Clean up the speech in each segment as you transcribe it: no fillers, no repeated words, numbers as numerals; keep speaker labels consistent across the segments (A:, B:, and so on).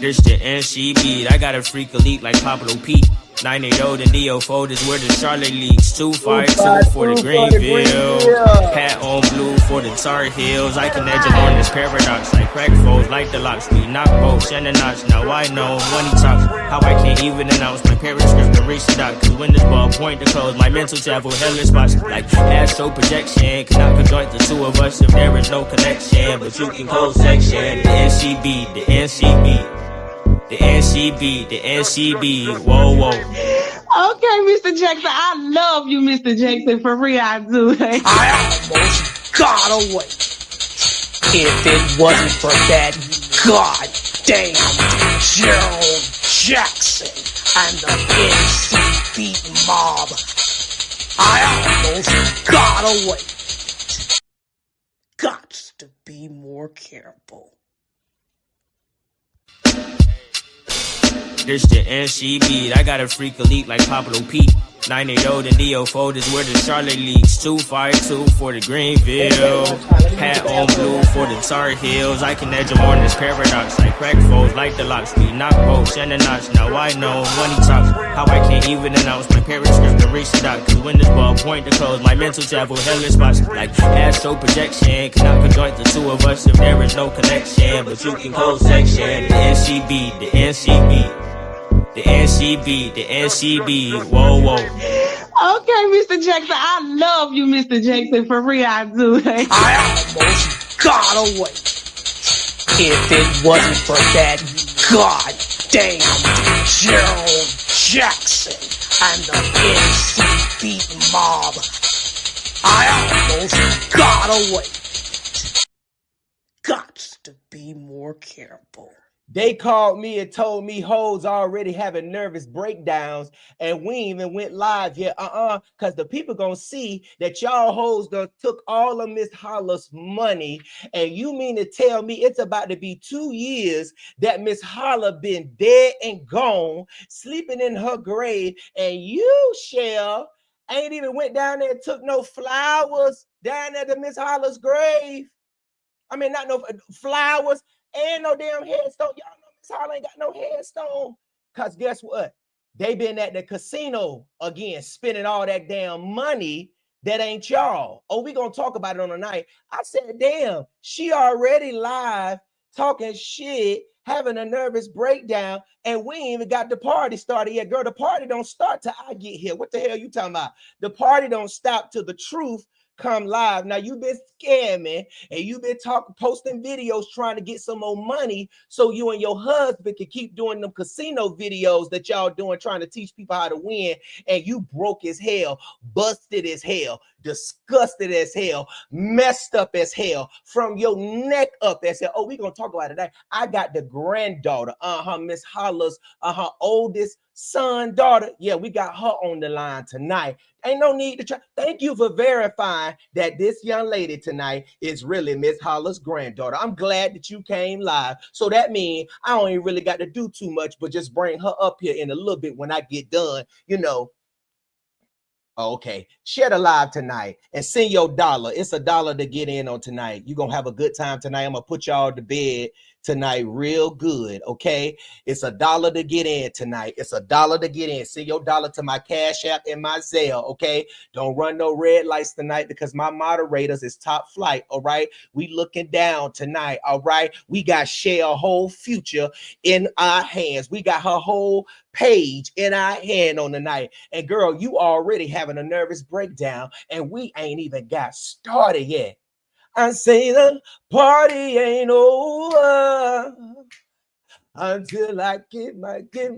A: This the NC beat. I got a freak elite like Pablo Pete. 980 and DO4 is where the Charlotte leaks. 252 for the Greenville. Hat on blue for the Tar Heels. I can edge on this paradox like crack foes. Like the locks, we knock bolts and the notch. Now I know when he talks how I can't even announce my parents' script to reach the dock. Cause when this ball point to close, my mental travel hellish spots like astro projection. Cannot conjoint the two of us if there is no connection. But you can close section. The NCB, the NCB. The NCB, the NCB, whoa, whoa.
B: Okay, Mr. Jackson, I love you, Mr. Jackson, for real, I do.
C: I almost got away. If it wasn't for that goddamn Jernel Jackson and the NCB mob, I almost got away. Got to be more careful.
A: This the NCB. I got a freak elite like Pablo Pete. 980 and DO4 is where the Charlotte leaks. 252 for the Greenville. Hat on blue for the Tar Heels. I can edge on this paradox like crack foes. Like the locks, we knock bolts and the notch. Now I know when he talks how I can't even announce my parents' script to reach the dock. Cause when this ball point to close, my mental travel hellish spots like astro projection. Cannot conjoint the two of us if there is no connection. But you can close section. The NCB, the NCB. The NCB, the NCB, whoa, whoa.
B: Okay, Mr. Jackson, I love you, Mr. Jackson, for real, I do.
C: I almost got away. If it wasn't for that goddamn Jernel Jackson and the NCB mob, I almost got away. Got to be more careful.
D: They called me and told me hoes already having nervous breakdowns, and we ain't even went live yet. Because the people gonna see that y'all hoes done took all of Miss Holla's money, and you mean to tell me it's about to be 2 years that Miss Holla been dead and gone, sleeping in her grave, and you, Chelle, ain't even went down there and took no flowers down there to Miss Holla's grave. I mean, not no flowers. And no damn headstone. Y'all know Miss Holla ain't got no headstone. Because guess what? They been at the casino again, spending all that damn money that ain't y'all. Oh, we gonna talk about it on the night. I said, damn, she already live talking shit, having a nervous breakdown, and we ain't even got the party started yet. Girl, the party don't start till I get here. What the hell you talking about? The party don't stop till the truth come live. Now you've been scamming and you've been posting videos trying to get some more money so you and your husband can keep doing them casino videos that y'all doing, trying to teach people how to win, and you broke as hell, busted as hell, disgusted as hell, messed up as hell, from your neck up as hell. Oh, we gonna talk about it today. I got the granddaughter, Miss Holla's oldest son, daughter. Yeah, we got her on the line tonight. Ain't no need to try. Thank you for verifying that this young lady tonight is really Miss Holla's granddaughter. I'm glad that you came live. So that means I don't even really got to do too much, but just bring her up here in a little bit when I get done, you know. Okay, share the live tonight and send your dollar. It's $1 to get in on tonight. You're gonna have a good time tonight. I'm gonna put y'all to bed tonight real good. Okay, it's $1 to get in tonight. It's $1 to get in. Send your dollar to my Cash App and my Zelle. Okay, don't run no red lights tonight because my moderators is top flight. All right, we looking down tonight. All right, we got Chelle whole future in our hands. We got her whole page in our hand on the night. And girl, you already having a nervous breakdown and we ain't even got started yet. I say the party ain't over until I get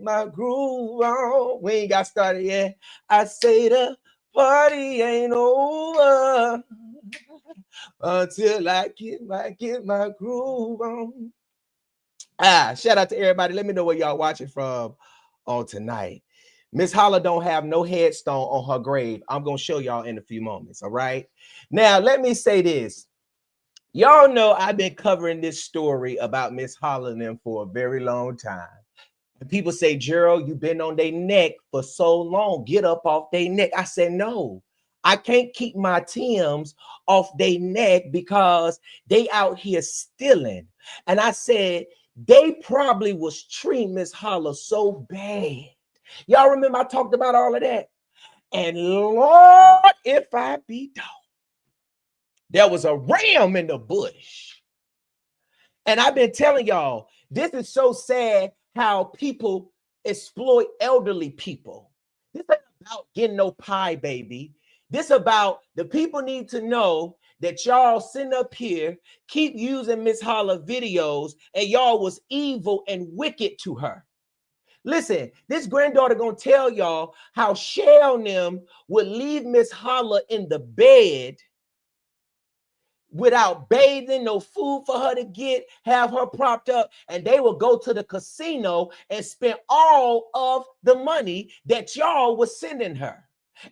D: my groove on. We ain't got started yet. I say the party ain't over until I get my groove on. Shout out to everybody. Let me know where y'all watching from on tonight. Miss Holla don't have no headstone on her grave. I'm gonna show y'all in a few moments. All right. Now let me say this. Y'all know I've been covering this story about Miss Holla and them for a very long time. And people say, Gerald, you've been on their neck for so long. Get up off their neck. I said, no, I can't keep my Tims off their neck because they out here stealing. And I said, they probably was treating Miss Holla so bad. Y'all remember I talked about all of that? And Lord, if I be dog, there was a ram in the bush. And I've been telling y'all, this is so sad how people exploit elderly people. This ain't about getting no pie, baby. This about the people need to know that y'all sitting up here, keep using Miss Holla videos, and y'all was evil and wicked to her. Listen, this granddaughter gonna tell y'all how Chelle and them would leave Miss Holla in the bed without bathing, no food for her to get, have her propped up, and they will go to the casino and spend all of the money that y'all was sending her.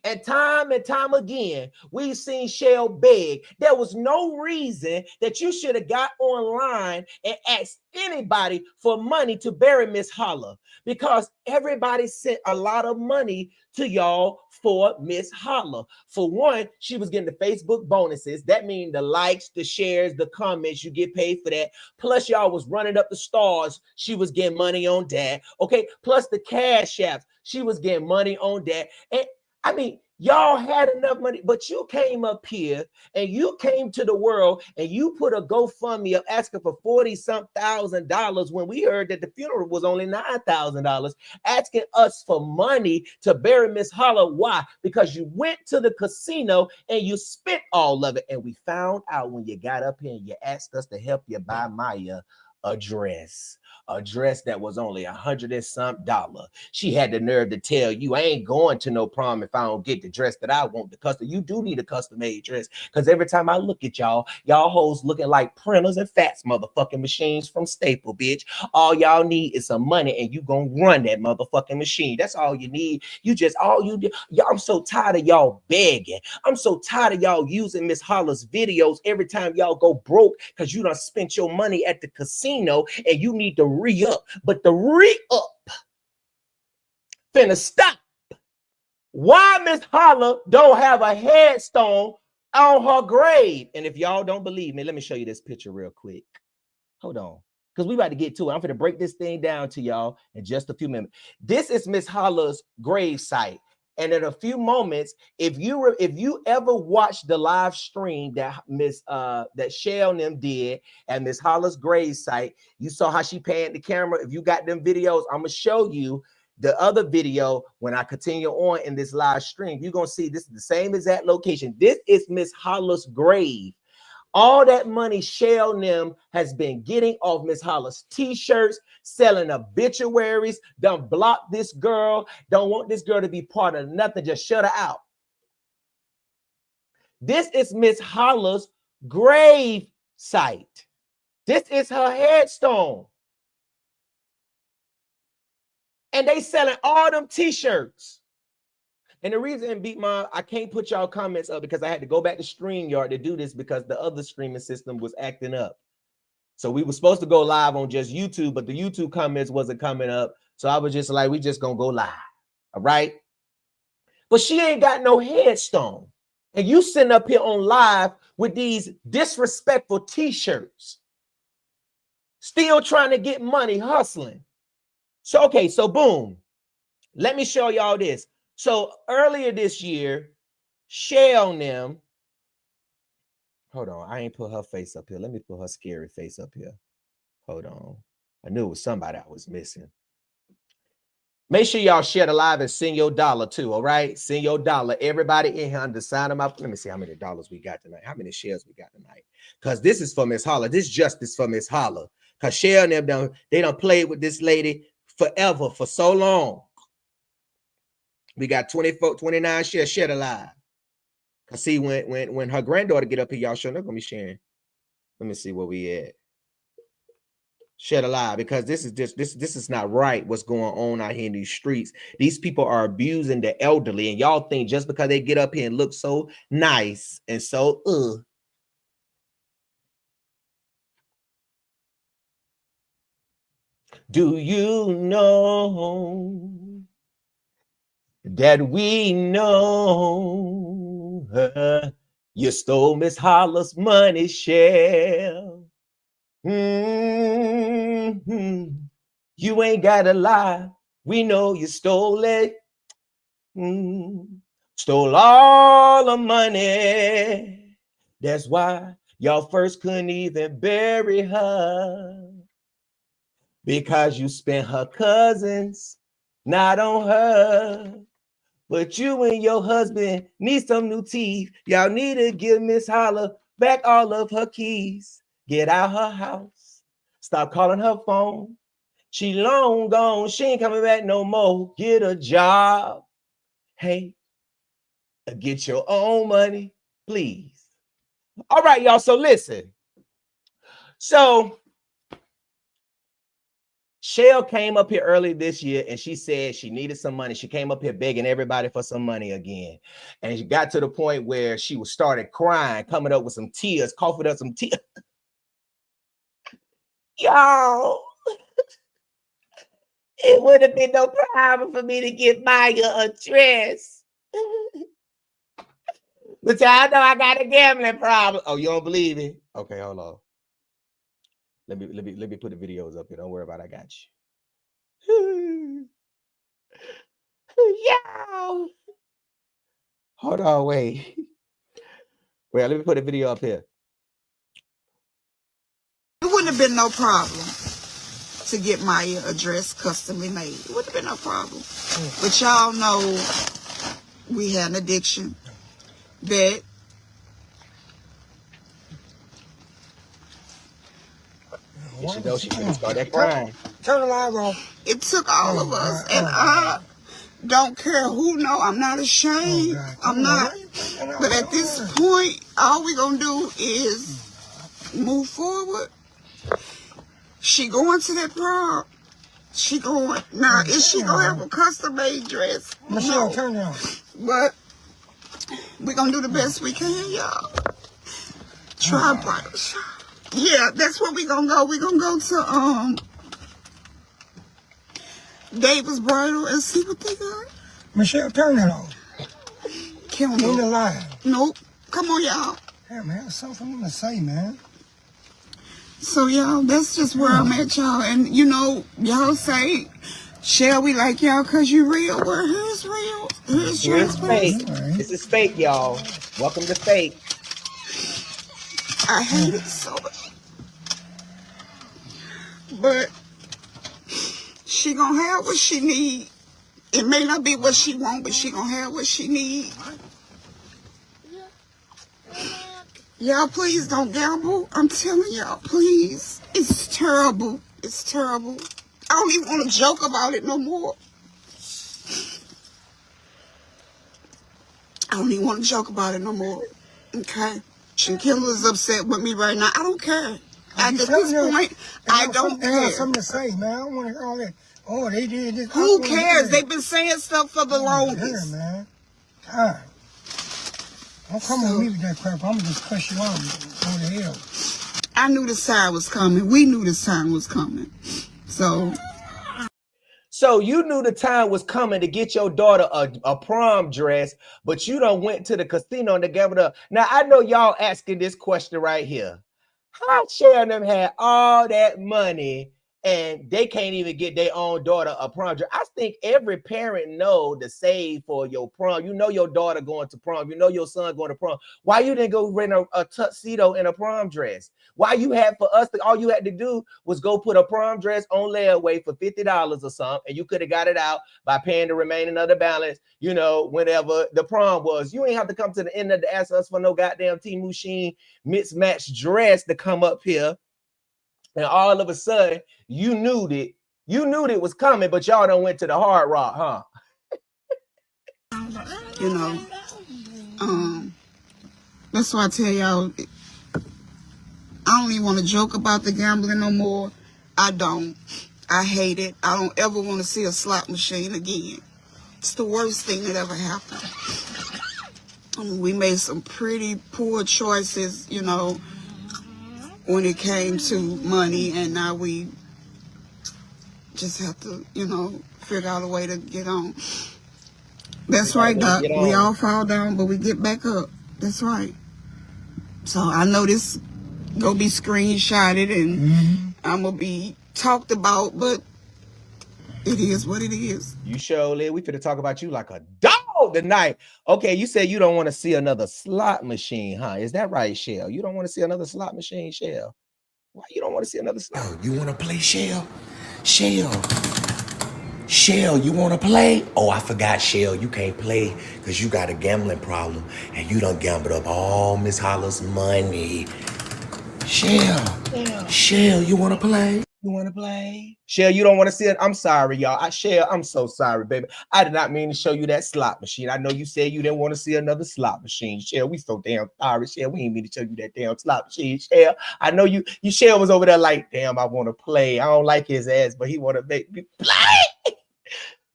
D: And time again, we've seen Chelle beg. There was no reason that you should have got online and asked anybody for money to bury Miss Holla, because everybody sent a lot of money to y'all for Miss Holla. For one, she was getting the Facebook bonuses. That means the likes, the shares, the comments, you get paid for that. Plus, y'all was running up the stars. She was getting money on that. Okay. Plus the cash apps. She was getting money on that. And I mean, y'all had enough money, but you came up here and you came to the world and you put a GoFundMe up asking for $40,000 when we heard that the funeral was only $9,000, asking us for money to bury Miss Holla. Why? Because you went to the casino and you spent all of it. And we found out when you got up here and you asked us to help you buy Maya a dress that was only $100 and some. She had the nerve to tell you, I ain't going to no prom if I don't get the dress that I want. The custom, you do need a custom made dress, because every time I look at y'all hoes looking like printers and fax motherfucking machines from Staple, bitch. All y'all need is some money and you gonna run that motherfucking machine. That's all you need. You just, all you do. Y'all, I'm so tired of y'all begging. I'm so tired of y'all using Miss Holla's videos every time y'all go broke because you done spent your money at the casino and you need to re-up. But the re-up finna stop. Why Miss Holla don't have a headstone on her grave? And if y'all don't believe me, let me show you this picture real quick. Hold on, because we about to get to it. I'm finna break this thing down to y'all in just a few minutes. This is Miss Holla's grave site. And in a few moments, if you ever watched the live stream that that Chelle and them did at Miss Holla's grave site, you saw how she panned the camera. If you got them videos, I'm gonna show you the other video when I continue on in this live stream. You're gonna see this is the same exact location. This is Miss Holla's grave. All that money Chelle and them has been getting off Miss Holla's t-shirts, selling obituaries, done blocked this girl, don't want this girl to be part of nothing, just shut her out. This is Miss Holla's grave site. This is her headstone. And they selling all them t-shirts. And the reason, Beat Mom, I can't put y'all comments up because I had to go back to StreamYard to do this because the other streaming system was acting up. So we were supposed to go live on just YouTube, but the YouTube comments wasn't coming up. So I was just like, we just gonna go live. All right. But she ain't got no headstone. And you sitting up here on live with these disrespectful t-shirts, still trying to get money, hustling. So, okay, so boom. Let me show y'all this. So earlier this year, Chelle and them, hold on, I ain't put her face up here. Let me put her scary face up here. Hold on. I knew it was somebody I was missing. Make sure y'all share the live and send your dollar too, all right? Send your dollar. Everybody in here under the sign of my, let me see how many dollars we got tonight. How many shares we got tonight? Because this is for Miss Holla. This justice for Miss Holla. Because Chelle and them, they done played with this lady forever, for so long. We got 24, 29 shares. Share the live. Cause see, when her granddaughter get up here, y'all sure not gonna be sharing. Let me see where we at. Share the live, because this is not right. What's going on out here in these streets? These people are abusing the elderly, and y'all think just because they get up here and look so nice and so Do you know that we know you stole Miss Holla's money, Chelle? Mm-hmm. You ain't gotta lie. We know you stole it. Stole all the money. That's why y'all first couldn't even bury her. Because you spent her cousins, not on her. But you and your husband need some new teeth. Y'all need to give Miss Holla back all of her keys. Get out her house. Stop calling her phone. She long gone. She ain't coming back no more. Get a job. Hey, get your own money, please. All right, y'all. So listen. So Chelle came up here early this year and she said she needed some money. She came up here begging everybody for some money again. And she got to the point where she was started crying, coming up with some tears, coughing up some tears. Y'all, it would have been no problem for me to get Maya a dress. But y'all know I got a gambling problem. Oh, you don't believe it? Okay, hold on. Let me put the videos up here. Don't worry about it. I got you. Yo. Hold on, wait. Wait, let me put a video up here.
E: It wouldn't have been no problem to get Maya a dress customly made. It wouldn't have been no problem. But y'all know we had an addiction that
D: You should know she couldn't start that crying.
C: Turn the live off.
E: it took all of us. And I don't care who know. I'm not ashamed. I'm not. But at this point, all we gonna do is move forward. She going to that prom. She going. Now, is she gonna have a custom-made dress?
C: Michelle,
E: No.
C: turn it off.
E: But we gonna do the best we can, y'all. Try bridal. Yeah, that's where we gonna go. We gonna go to David's Bridal and see what they got.
C: Michelle, turn that off.
E: Kill
C: In the
E: me.
C: live.
E: Nope. Come on, y'all.
C: Yeah, man, that's something I'm gonna say, man.
E: So, y'all, that's just where I'm at, y'all. And, you know, y'all say, Chelle, we like y'all because you real. Well, here's real. Here's
D: Here's fake.
E: transparency.
D: This is fake, y'all. Welcome to fake.
E: I hate it so much. But she gonna have what she need. It may not be what she want, but she gonna have what she need. Y'all, please don't gamble. I'm telling y'all, please. It's terrible. It's terrible. I don't even want to joke about it no more. I don't even want to joke about it no more. Okay? Kendall's upset with me right now. I don't care. At this point, I don't
C: They got
E: care.
C: something to say, man. I don't want to hear all that. Oh, they did this.
E: Who cares? They've been saying stuff for the longest.
C: Yeah, man. God. Don't come on me with that crap. I'm going to just cuss you out. Go to hell.
E: I knew this time was coming. We knew this time was coming. So
D: you knew the time was coming to get your daughter a prom dress, but you done went to the casino and gambled up. Now, I know y'all asking this question right here. How Chelle them had all that money and they can't even get their own daughter a prom dress? I think every parent know to save for your prom. You know your daughter going to prom. You know your son going to prom. Why you didn't go rent a tuxedo and a prom dress? Why you had for us, all you had to do was go put a prom dress on layaway for $50 or something, and you could have got it out by paying the remaining of the balance, you know, whenever the prom was. You ain't have to come to the end of the ask us for no goddamn Temu Sheen mismatched dress to come up here. And all of a sudden, you knew that it was coming, but y'all done went to the Hard Rock, huh?
E: you know, that's why I tell y'all, I don't even want to joke about the gambling no more. I don't. I hate it. I don't ever want to see a slot machine again. It's the worst thing that ever happened. I mean, we made some pretty poor choices, you know, when it came to money, and now we just have to, you know, figure out a way to get on. That's right, Doc. We all fall down, but we get back up. That's right. So I know this go be screenshotted and I'm gonna be talked about, but it is what it is.
D: You surely, we finna talk about you like a dog tonight. Okay, you said you don't want to see another slot machine, huh? Is that right, Chelle? You don't want to see another slot machine, Chelle? Why you don't want to see another slot?
F: Oh, you want to play, Chelle? Chelle, you want to play? Oh, I forgot, Chelle, you can't play because you got a gambling problem and you done gambled up all Miss Holla's money. Chelle, you want to play?
D: You want to play? Chelle, you don't want to see it? I'm sorry, y'all. Chelle, I'm so sorry, baby. I did not mean to show you that slot machine. I know you said you didn't want to see another slot machine. Chelle, we so damn sorry, Chelle. We ain't mean to show you that damn slot machine, Chelle. I know you Chelle was over there like, damn, I want to play. I don't like his ass, but he want to make me play.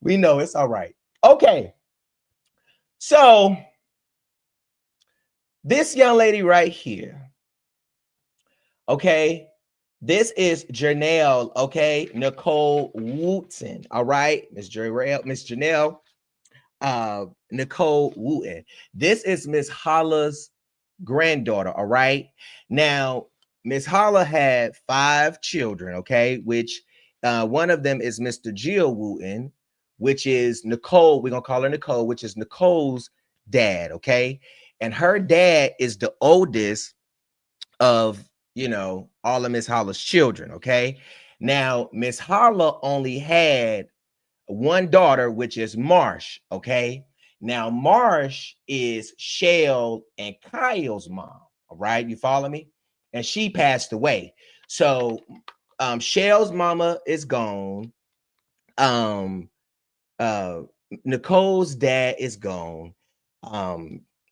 D: We know it's all right. Okay. So this young lady right here, okay, this is Jernel, okay, Nicole Wooten, all right, Miss Jernel, Nicole Wooten. This is Miss Holla's granddaughter, all right. Now, Miss Holla had 5 children, okay, which one of them is Mr. Jill Wooten, which is Nicole. We're gonna call her Nicole, which is Nicole's dad, okay, and her dad is the oldest of, you know, all of Miss Holla's children, okay? Now, Miss Holla only had one daughter, which is Marsh, okay? Now, Marsh is Chelle and Kyle's mom, all right? You follow me? And she passed away. So, Chelle's mama is gone. Nicole's dad is gone.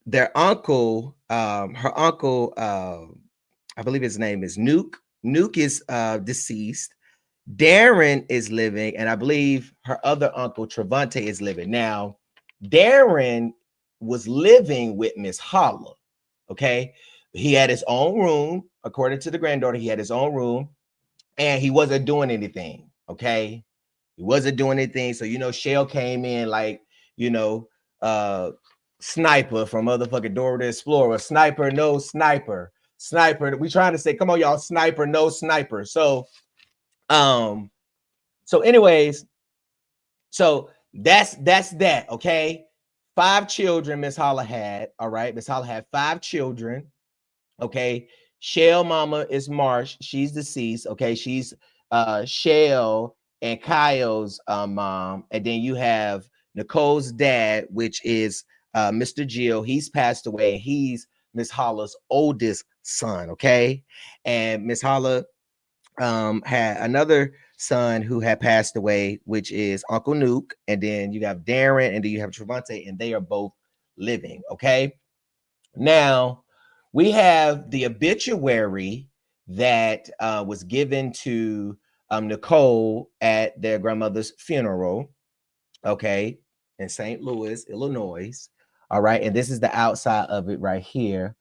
D: Their uncle, her uncle, I believe his name is Nuke. Nuke is deceased. Darren is living, and I believe her other uncle, Trevante, is living. Now, Darren was living with Miss Holla, okay? He had his own room. According to the granddaughter, he had his own room, and he wasn't doing anything, okay? He wasn't doing anything. So, you know, Chelle came in like, you know, Sniper from motherfucking Dora the Explorer. Sniper, no sniper. Sniper. We trying to say, come on, y'all, sniper, no sniper. So anyways, so that's that, okay? 5 children Miss Holla had, all right? Miss Holla had 5 children, okay? Chelle mama is Marsh. She's deceased, okay? She's Chelle and Kyle's mom. And then you have Nicole's dad, which is Mr. Jill. He's passed away. He's Miss Holla's oldest son, okay? And Miss Holla had another son who had passed away, which is Uncle Nuke. And then you have Darren, and then you have Trevante, and they are both living, okay? Now, we have the obituary that was given to Nicole at their grandmother's funeral, okay, in St. Louis, Illinois. All right, and this is the outside of it right here.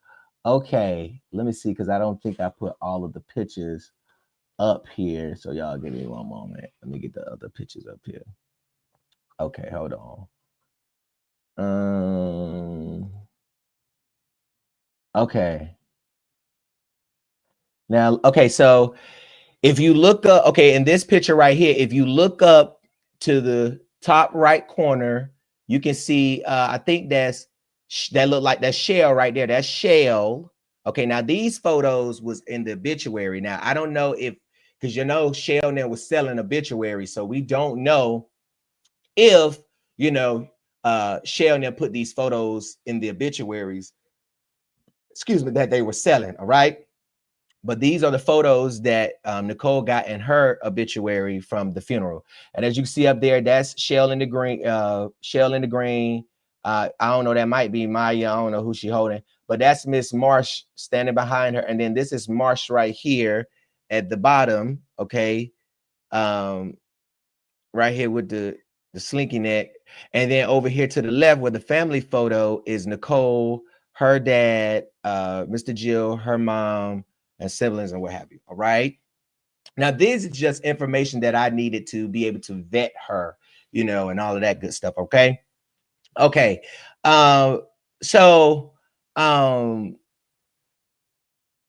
D: Okay, let me see, because I don't think I put all of the pictures up here. So y'all give me one moment. Let me get the other pictures up here. Okay, hold on. Okay. Now, okay, so if you look up, okay, in this picture right here, if you look up to the top right corner, you can see, I think that look like that's Chelle right there. That's Chelle. Okay, now these photos was in the obituary. Now, I don't know if, because you know, Chelle now was selling obituaries, so we don't know if, you know, Chelle now put these photos in the obituaries, excuse me, that they were selling, all right? But these are the photos that Nicole got in her obituary from the funeral. And as you see up there, that's Chelle in the green. Chelle in the green. I don't know. That might be Maya. I don't know who she holding. But that's Miss Marsh standing behind her. And then this is Marsh right here at the bottom. Okay. Right here with the slinky neck. And then over here to the left where the family photo is Nicole, her dad, Mr. Jill, her mom, and siblings and what have you. All right. Now, this is just information that I needed to be able to vet her, you know, and all of that good stuff. Okay. Okay. So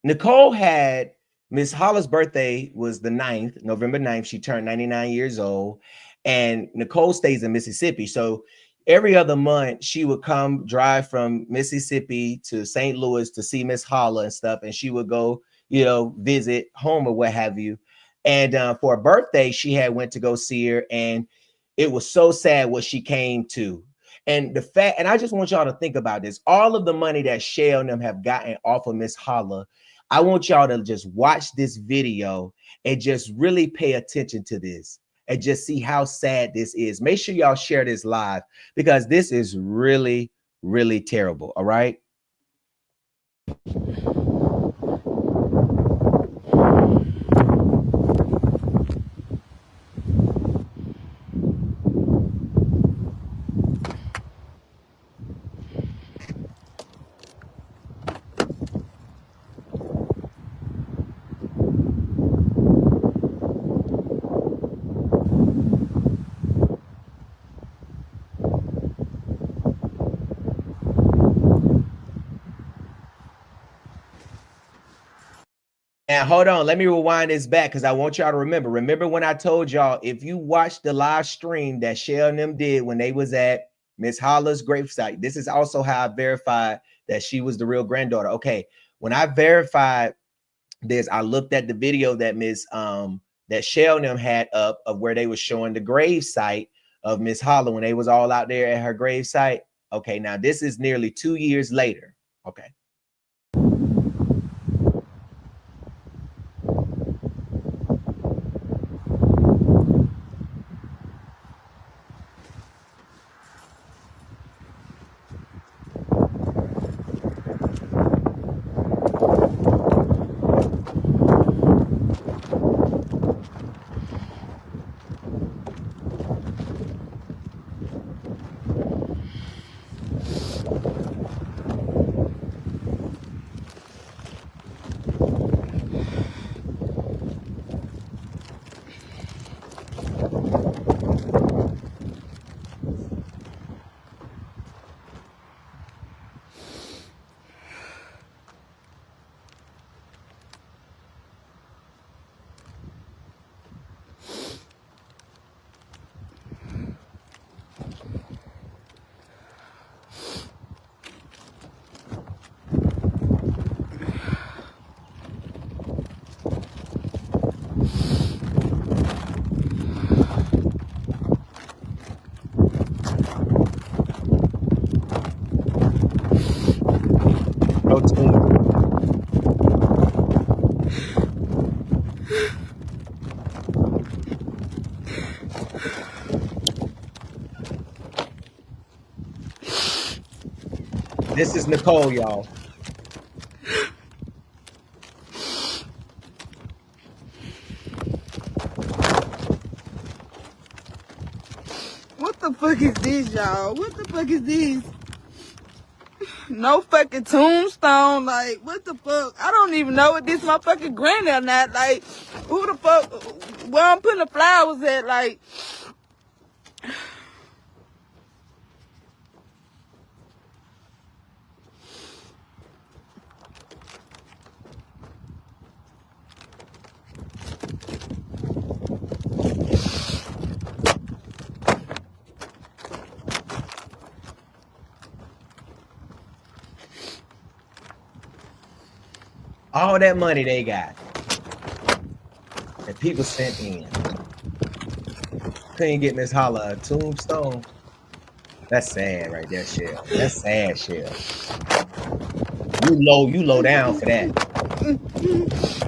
D: Nicole had Miss Holla's birthday was the 9th, November 9th. She turned 99 years old. And Nicole stays in Mississippi. So every other month, she would come drive from Mississippi to St. Louis to see Miss Holla and stuff. And she would go, you know, visit home or what have you. And for a birthday, she had went to go see her. And it was so sad what she came to. And the fact, and I just want y'all to think about this. All of the money that Chelle and them have gotten off of Miss Holla, I want y'all to just watch this video and just really pay attention to this and just see how sad this is. Make sure y'all share this live because this is really, really terrible. All right. And hold on, let me rewind this back because I want y'all to remember. Remember when I told y'all, if you watch the live stream that Chelle and them did when they was at Miss Holla's gravesite, this is also how I verified that she was the real granddaughter. Okay, when I verified this, I looked at the video that that Chelle and them had up of where they was showing the gravesite of Miss Holla when they was all out there at her gravesite. Okay, now this is nearly 2 years later. Okay. This is Nicole, y'all.
E: What the fuck is this, y'all? What the fuck is this? No fucking tombstone. Like, what the fuck? I don't even know if this my fucking granny or not. Like, who the fuck? Where I'm putting the flowers at? Like,
D: all that money they got that people sent in. Couldn't get Miss Holla a tombstone. That's sad right there, Chelle. That's sad, Chelle. You low down for that.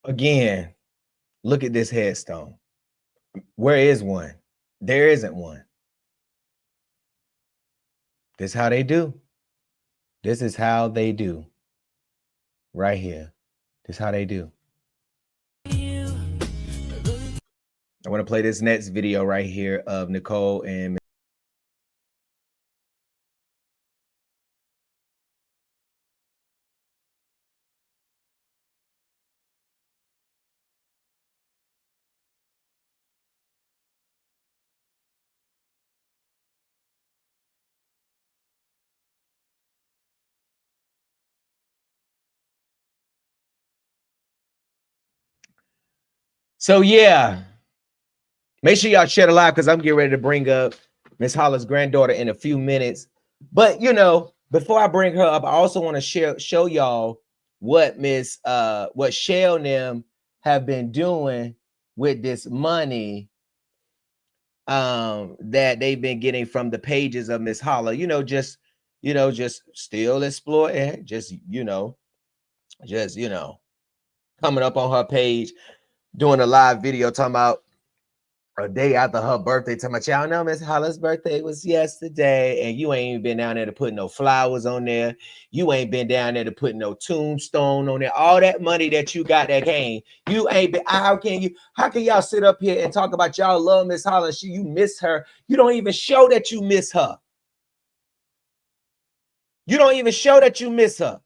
D: Again, look at this headstone. Where is one? There isn't one. This is how they do. This is how they do. Right here. This is how they do. I want to play this next video right here of Nicole and so yeah. Make sure y'all share the live because I'm getting ready to bring up Miss Holla's granddaughter in a few minutes. But you know, before I bring her up, I also want to show y'all what what Chelle and them have been doing with this money that they've been getting from the pages of Miss Holla. Just still exploiting, just coming up on her page, doing a live video talking about a day after her birthday, talking about, y'all know Miss Holla's birthday was yesterday, and you ain't even been down there to put no flowers on there. You ain't been down there to put no tombstone on there. All that money that you got that came, you ain't been. How can y'all sit up here and talk about y'all love Miss Holla? You miss her. You don't even show that you miss her. You don't even show that you miss her.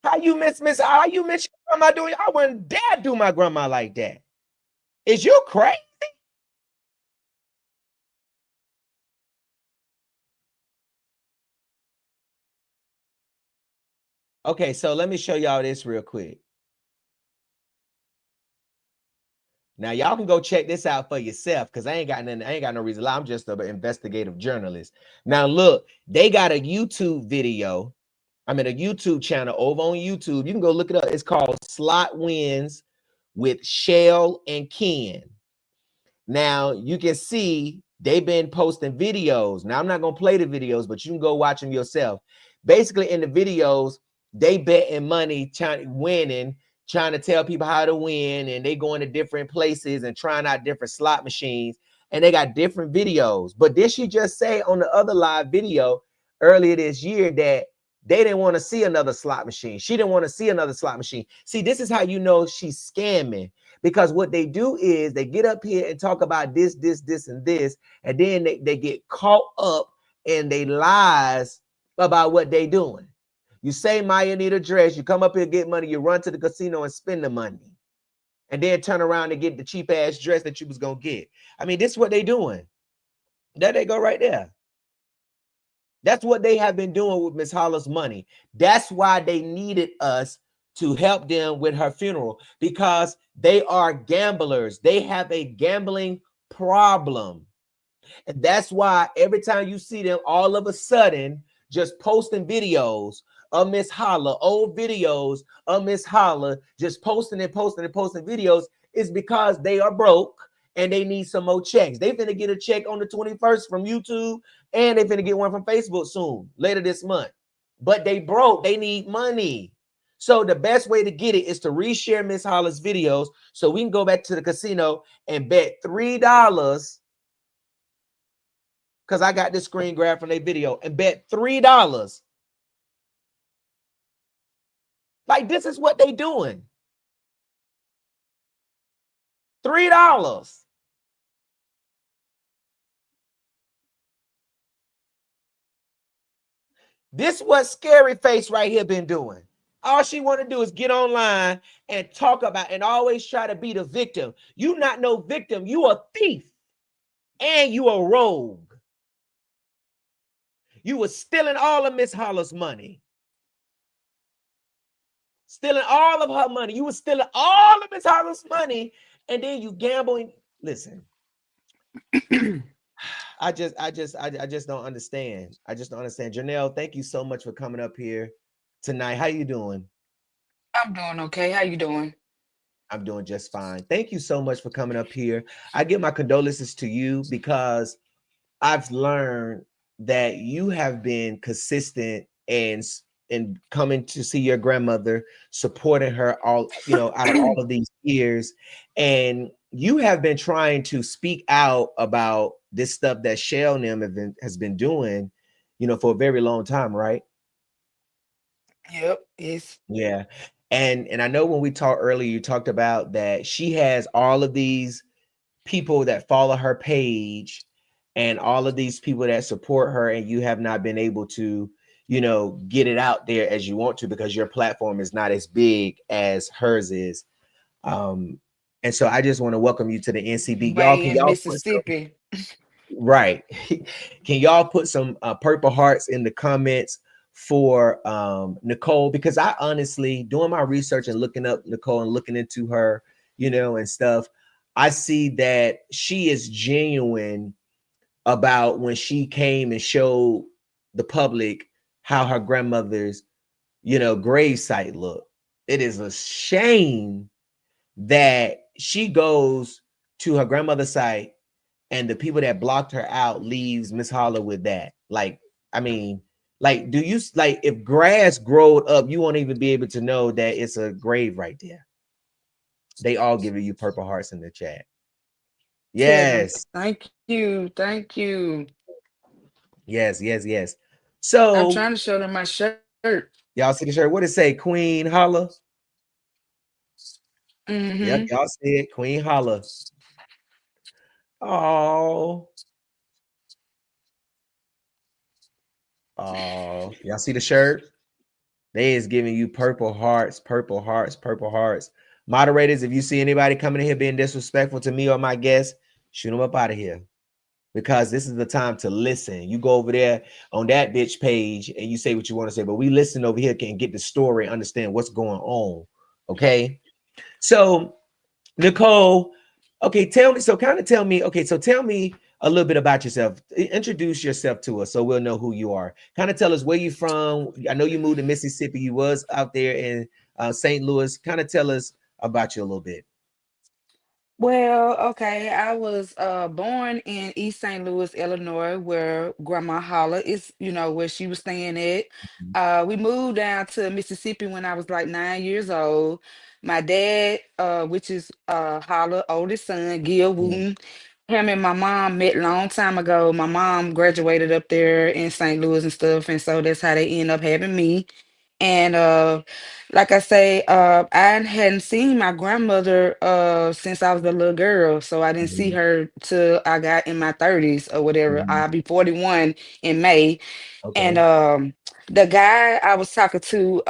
D: How you miss How you miss your grandma doing? I wouldn't dare do my grandma like that. Is you crazy? Okay, so let me show y'all this real quick. Now y'all can go check this out for yourself because I ain't got no reason. I'm just an investigative journalist. Now look, they got a YouTube video. I'm in a YouTube channel over on YouTube. You can go look it up. It's called Slot Wins with Chelle and Ken. Now you can see they've been posting videos. Now I'm not gonna play the videos, but you can go watch them yourself. Basically, in the videos, they betting money, winning, trying to tell people how to win, and they going to different places and trying out different slot machines, and they got different videos. But did she just say on the other live video earlier this year that they didn't want to see another slot machine? She didn't want to see another slot machine. See, this is how you know she's scamming. Because what they do is they get up here and talk about this, and this, and then they get caught up in they lies about what they doing. You say Maya need a dress, you come up here, get money, you run to the casino and spend the money, and then turn around and get the cheap ass dress that you was gonna get. I mean, this is what they doing. There they go right there. That's what they have been doing with Miss Holla's money. That's why they needed us to help them with her funeral, because they are gamblers. They have a gambling problem. And that's why every time you see them all of a sudden just posting videos of Miss Holla, old videos of Miss Holla, just posting videos, is because they are broke and they need some more checks. They finna get a check on the 21st from YouTube, and they finna get one from Facebook soon, later this month. But they broke, they need money. So the best way to get it is to reshare Miss Holla's videos so we can go back to the casino and bet $3, because I got this screen grab from their video, and bet $3. Like, this is what they doing. $3. This what Scary Face right here been doing. All she want to do is get online and talk about and always try to be the victim. You not no victim. You a thief. And you a rogue. You was stealing all of Miss Holla's money. Stealing all of her money. You was stealing all of Miss Holla's money. And then you gambling. Listen. I just don't understand. I just don't understand. Jernel, thank you so much for coming up here tonight. How you doing?
E: I'm doing okay. How you doing?
D: I'm doing just fine. Thank you so much for coming up here. I give my condolences to you because I've learned that you have been consistent and coming to see your grandmother, supporting her all, out of all of these years. And you have been trying to speak out about this stuff that Chelle and them has been doing, for a very long time, right?
E: Yep. Yes.
D: Yeah. And I know when we talked earlier, you talked about that she has all of these people that follow her page and all of these people that support her, and you have not been able to, get it out there as you want to because your platform is not as big as hers is. And so I just want to welcome you to the NCB.
E: Y'all, Mississippi.
D: Right. Can y'all put some purple hearts in the comments for Nicole? Because I honestly, doing my research and looking up Nicole and looking into her, and stuff, I see that she is genuine about when she came and showed the public how her grandmother's, grave site looked. It is a shame that she goes to her grandmother's site and the people that blocked her out leaves Miss Holla with that. Like, I mean, like, do you, like, if grass growed up, you won't even be able to know that it's a grave right there. They all giving you purple hearts in the chat.
E: Tell them
D: Yes,
E: thank you, thank you.
D: yes, yes, yes.
E: I'm
D: So
E: trying to show them my shirt.
D: y'all see the shirt? What it say? Queen Holla. Yep,
E: Mm-hmm.
D: y'all see it. Queen Holla. Oh, oh, y'all see the shirt? They is giving you purple hearts, purple hearts, purple hearts. Moderators, if you see anybody coming in here being disrespectful to me or my guests, shoot them up out of here. Because this is the time to listen. You go over there on that bitch page and you say what you want to say, but we listen over here can get the story, understand what's going on. Okay. So Nicole, okay, tell me. So kind of tell me. Okay, so tell me a little bit about yourself. Introduce yourself to us so we'll know who you are. Kind of tell us where you from. I know you moved to Mississippi. You was out there in St. Louis. Kind of tell us about you a little bit.
E: Well, okay, I was born in East St. Louis, Illinois, where Grandma Holla is, where she was staying at. We moved down to Mississippi when I was like 9 years old. My dad, which is Holla, oldest son, Gil
D: Mhm,
E: Wooten, him and my mom met long time ago. My mom graduated up there in St. Louis and stuff, and so that's how they end up having me. And like I say, I hadn't seen my grandmother since I was a little girl. So I didn't see
D: mhm,
E: her till I got in my 30s or whatever.
D: mhm.
E: I'll be 41 in May. And
D: Okay.
E: the guy I was talking to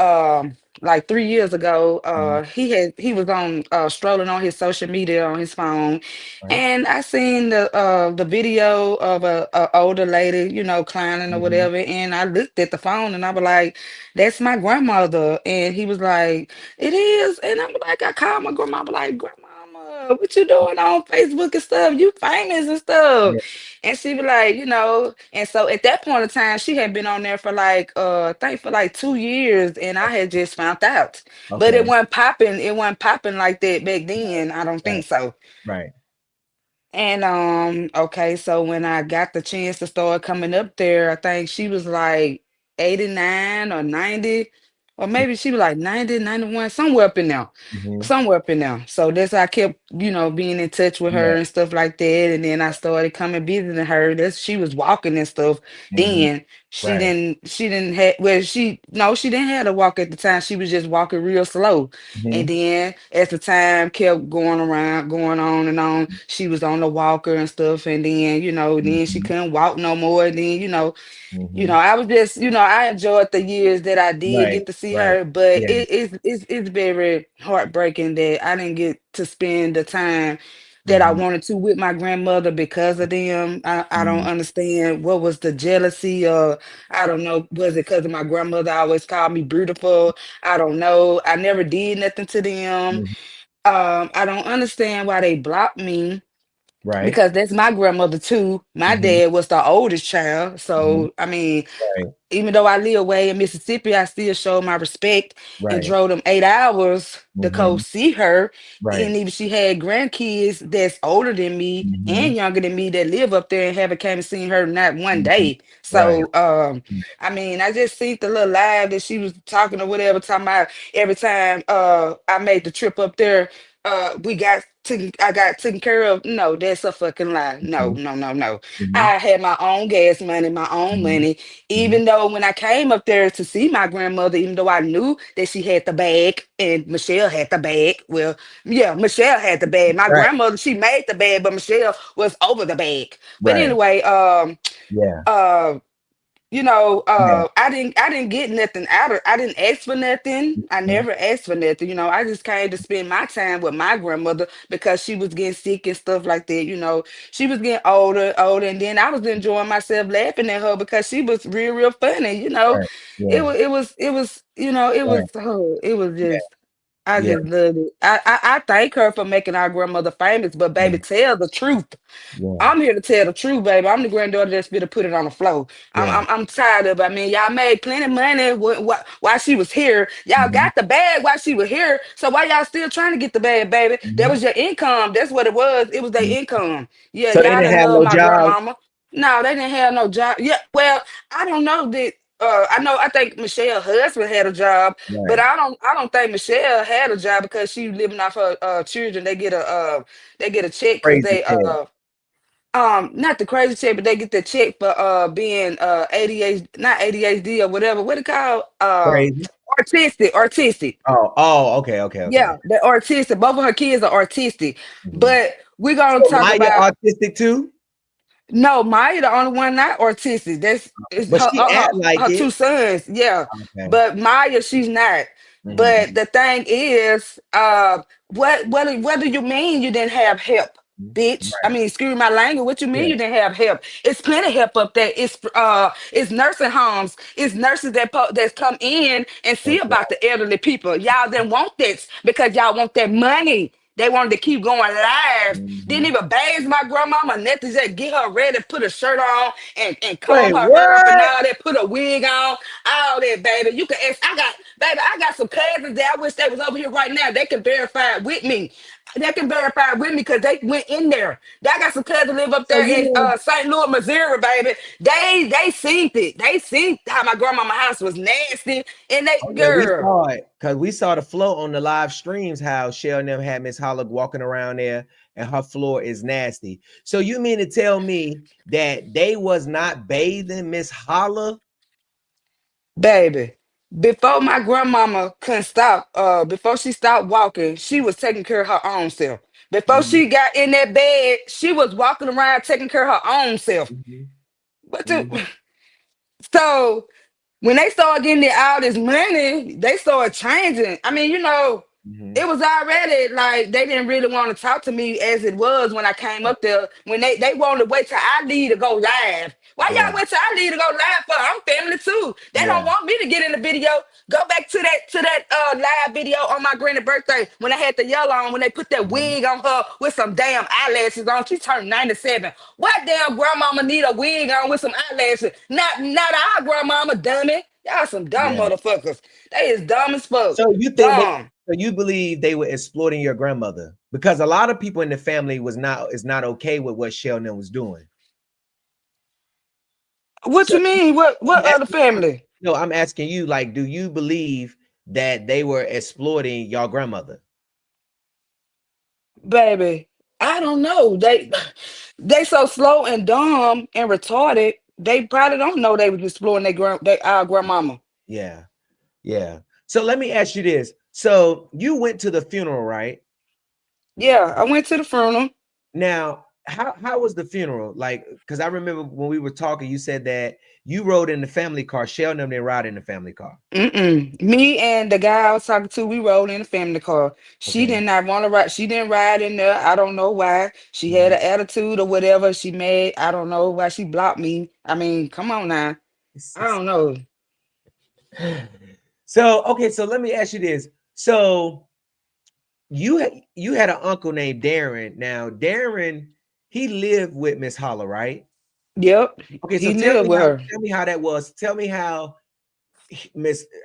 E: like 3 years ago,
D: Mhm.
E: he was on strolling on his social media on his phone,
D: Right.
E: and I seen the video of a older lady, clowning or
D: Mhm,
E: whatever, and I looked at the phone and I was like, "That's my grandmother," and he was like, "It is," and I'm like, I called my grandma, I was like, "Grandmama, what you doing on Facebook and stuff? You famous and stuff."
D: yeah.
E: And she be like, and so at that point in time, she had been on there for like I think for like 2 years, and I had just found out. But
D: Okay.
E: it wasn't popping like that back then. I don't
D: Right.
E: think so.
D: Right.
E: And okay, so when I got the chance to start coming up there, I think she was like 89 or 90, or maybe she was like 90, 91, somewhere up in there.
D: Mhm.
E: Somewhere up in there. So that's how I kept, being in touch with
D: Yeah.
E: her and stuff like that. And then I started coming visiting her. That's she was walking and stuff.
D: Mhm.
E: Then
D: Right.
E: she didn't have well, she no, she didn't have to walk at the time. She was just walking real slow. And
D: Mhm.
E: then as the time kept going around, going on and on, she was on the walker and stuff. And then, then she
D: Mhm.
E: couldn't walk no more. And then,
D: Mhm.
E: I was just, I enjoyed the years that I did
D: Right.
E: get to see
D: Right.
E: her, but
D: Yeah.
E: it's very heartbreaking that I didn't get to spend the time that I
D: Mhm.
E: wanted to with my grandmother because of them. I don't
D: Mhm.
E: understand what was the jealousy, or I don't know, was it because of my grandmother always called me beautiful? I don't know. I never did nothing to them.
D: Mhm.
E: I don't understand why they blocked me
D: Right.
E: because that's my grandmother too. My
D: Mhm.
E: dad was the oldest child.
D: Mhm.
E: So, I mean,
D: Right.
E: even though I live away in Mississippi, I still showed my respect and
D: Right.
E: drove them 8 hours to go
D: Mhm.
E: see her.
D: Right.
E: And even she had grandkids that's older than me and
D: Mhm.
E: younger than me that live up there and haven't came and seen her not one
D: Mhm.
E: day.
D: Right.
E: So I mean, I just seen the little live that she was talking or whatever, talking about every time I made the trip up there, I got taken care of. No, that's a fucking lie. No,
D: Mhm.
E: no, no, no.
D: Mhm.
E: I had my own gas money, my own
D: Mhm.
E: money.
D: Mhm.
E: Even though when I came up there to see my grandmother, even though I knew that she had the bag and Michelle had the bag. Well, yeah, Michelle had the bag. My
D: Right.
E: grandmother, she made the bag, but Michelle was over the bag. But
D: Right.
E: anyway,
D: Yeah.
E: uh
D: Yeah.
E: I didn't get nothing out of I didn't ask for nothing. I
D: Mhm.
E: never asked for nothing. I just came to spend my time with my grandmother because she was getting sick and stuff like that. She was getting older, and then I was enjoying myself laughing at her because she was real, real funny.
D: Right.
E: It
D: Yeah.
E: was
D: Right.
E: it was
D: Yeah.
E: just I
D: Yeah.
E: just loved it. I thank her for making our grandmother famous, but baby,
D: Yeah.
E: tell the truth.
D: Yeah.
E: I'm here to tell the truth, baby. I'm the granddaughter that's going to put it on the floor. I'm,
D: Yeah.
E: I'm I'm tired of it. I mean, y'all made plenty of money while she was here. Y'all
D: Mhm.
E: got the bag while she was here. So why y'all still trying to get the bag, baby? That
D: Mhm.
E: was your income. That's what it was. It was their
D: Mhm.
E: income. Yeah,
D: So they
E: y'all
D: didn't
E: done
D: have
E: love
D: no
E: my
D: jobs.
E: grandmama. No, they didn't have no job. Yeah, well, I don't know that. I think Michelle's husband had a job, but
F: Right.
E: I don't think Michelle had a job because she living off her children. They get a check because
F: Crazy
E: they
F: tale.
E: not the crazy check, but they get the check for being ADHD, not ADHD or whatever. What it called?
F: Crazy.
E: Artistic.
F: Okay, okay, okay.
E: Yeah, they're artistic. Both of her kids are artistic.
F: Mhm.
E: But we're gonna
F: So
E: talk
F: Maya
E: about
F: autistic too,
E: no, Maya the only one not autistic. That's it's
F: but she act like
E: her
F: it.
E: two sons, yeah.
F: Okay.
E: But Maya, she's not. But
F: Hmm.
E: the thing is, what do you mean you didn't have help? Bitch. I
F: Right.
E: mean, excuse my language. What you mean
F: Yeah.
E: you didn't have help? It's plenty of help up there. It's nursing homes. It's nurses that come in and see
F: That's
E: about
F: right.
E: the elderly people. Y'all didn't want this because y'all want that money. They wanted to keep going live. Didn't
F: Hmm.
E: even bathe my grandmama, nothing. Just get her ready, put a shirt on, and comb
F: Wait,
E: her hair up and
F: what?
E: all that, put a wig on, all that, baby. You can ask. I got some cousins that I wish they was over here right now. They can verify it with me. They can verify it with me because they went in there. I got some cousins live up
F: So
E: there
F: you
E: in
F: know,
E: St. Louis, Missouri, baby. They seen it. They seen how my grandmama house was nasty. And
F: oh
E: they
F: yeah, we
E: girl,
F: saw it because we saw the flow on the live streams. How Shell and them had Miss Holla walking around there, and her floor is nasty. So you mean to tell me that they was not bathing Miss Holla?
E: baby. Before my grandmama couldn't stop, before she stopped walking, she was taking care of her own self. Before
F: Mhm,
E: she got in that bed, she was walking around taking care of her own self.
F: mhm,
E: But
F: mhm,
E: so when they started getting all this money, they started changing. I mean,
F: mhm.
E: it was already like they didn't really want to talk to me as it was when I came up there. When they wanted to wait till I leave to go live. Why
F: Yeah,
E: y'all wait till I leave to go live for? I'm family too. They
F: yeah,
E: don't want me to get in the video. Go back to that live video on my granny birthday when I had the yellow on when they put that
F: mhm.
E: wig on her with some damn eyelashes on. She turned 97. What damn grandmama need a wig on with some eyelashes? Not our grandmama, dummy. Y'all some dumb
F: Yeah.
E: motherfuckers. They is dumb as fuck.
F: So you think they?
E: Dumb.
F: So you believe they were exploiting your grandmother because a lot of people in the family is not okay with what Sheldon was doing.
E: What
F: So
E: you mean? What
F: I'm
E: other
F: asking,
E: family?
F: no, I'm asking you, like, do you believe that they were exploiting your grandmother?
E: Baby, I don't know. They so slow and dumb and retarded. They probably don't know they was exploring our grandmama.
F: Yeah, yeah. So let me ask you this. So you went to the funeral, right?
E: Yeah, I went to the funeral.
F: Now, how was the funeral? Like, because I remember when we were talking, you said that you rode in the family car. Sheldon didn't ride in the family car.
E: Mm-mm. Me and the guy I was talking to, we rode in a family car. She
F: Okay.
E: did not want to ride. She didn't ride in there. I don't know why. She had
F: Mhm.
E: an attitude or whatever. She made. I don't know why she blocked me. I mean, come on now. I don't know.
F: So okay, so let me ask you this. So you had an uncle named Darren. Now Darren, he lived with Miss Holla, right?
E: Yep,
F: Okay, so
E: he lived with her.
F: tell me how that was. Tell me how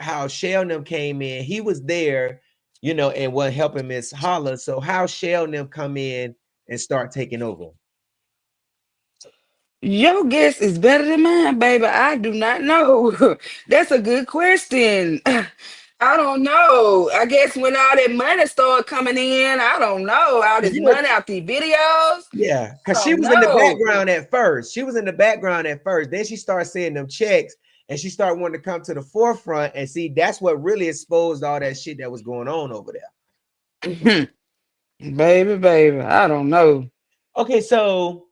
F: how Sheldon came in. He was there, and was helping Miss Holla. So how Sheldon come in and start taking over?
E: Your guess is better than mine, baby. I do not know. That's a good question. I don't know. I guess when all that money started coming in, I don't know. All
F: 'Cause
E: this money out these videos,
F: yeah,
E: I
F: because she
E: don't
F: was in the
E: know.
F: background at first. She was in the background at first. Then she started seeing them checks, and she started wanting to come to the forefront and see. That's what really exposed all that shit that was going on over there.
E: Baby, I don't know.
F: Okay, so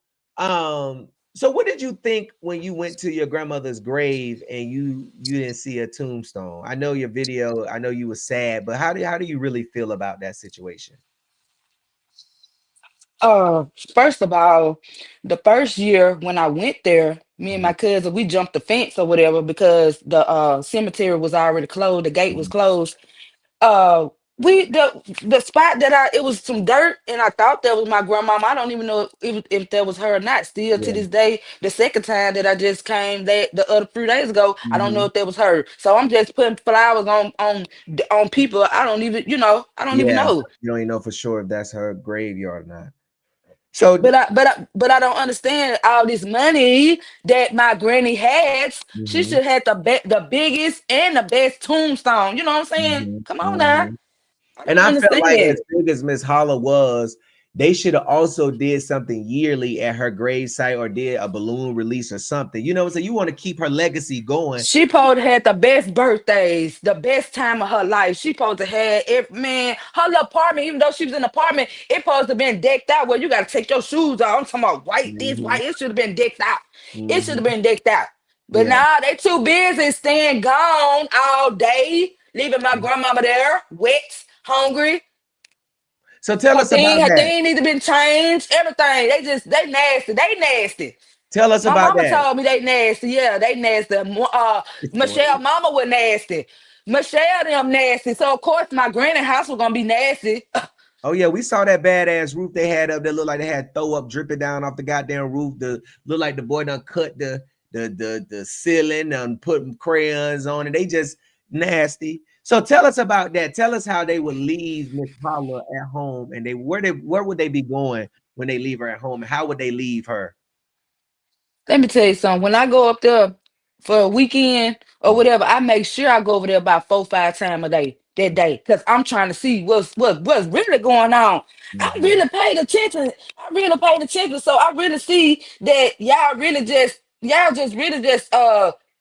F: what did you think when you went to your grandmother's grave and you didn't see a tombstone? I know your video. I know you were sad, but how do you really feel about that situation?
E: Uh, First of all, the first year when I went there, me and
F: Mhm,
E: my cousin, we jumped the fence or whatever because the cemetery was already closed, the gate was
F: mhm.
E: closed. uh we the spot that it was some dirt and I thought that was my grandmama. I don't even know if that was her or not. Still to
F: Yeah.
E: this day, the second time that I just came the other few days ago, I don't know
F: Mhm.
E: if that was her. So I'm just putting flowers on people. I don't even I don't even
F: Yeah.
E: know.
F: You don't even know for sure if that's her graveyard or not. So
G: But I don't understand all this money that my granny has. She
F: mhm,
G: should have the biggest and the best tombstone. You know what I'm saying?
F: mhm,
G: Come on now.
F: mhm.
G: I
F: And
G: don't
F: I felt like
G: understand.
F: as big as Miss Holla was, they should have also did something yearly at her grave site or did a balloon release or something. You know, so you want to keep her legacy going.
G: She supposed to had the best birthdays, the best time of her life. She supposed to have man, her little apartment, even though she was in an apartment, it supposed to been decked out where you gotta take your shoes off. I'm talking about white, this
F: Mhm,
G: white. It should have been decked out. It should
F: mhm.
G: have been decked out. But
F: Yeah.
G: now they too busy staying gone all day, leaving my grandmama there, wet, hungry.
F: So tell us about
G: Her
F: that.
G: thing need to been changed. Everything. They nasty. They nasty.
F: Tell us
G: My
F: about
G: mama
F: that.
G: told me they nasty. Yeah, they nasty.
F: It's
G: Michelle
F: funny.
G: mama was nasty. Michelle them nasty. So of course my granny house was gonna be nasty.
F: Oh yeah, we saw that badass roof they had up that looked like they had throw up dripping down off the goddamn roof. The look like the boy done cut the ceiling and put crayons on it. They just nasty. So tell us about that. Tell us how they would leave Miss Paula at home and where would they be going when they leave her at home and how would they leave her?
G: Let me tell you something. When I go up there for a weekend or whatever, I make sure I go over there about 4, 5 times a day that day. Cause I'm trying to see what's really going on. I
F: Mhm.
G: really paid attention. I really paid attention. So I really see that y'all just really just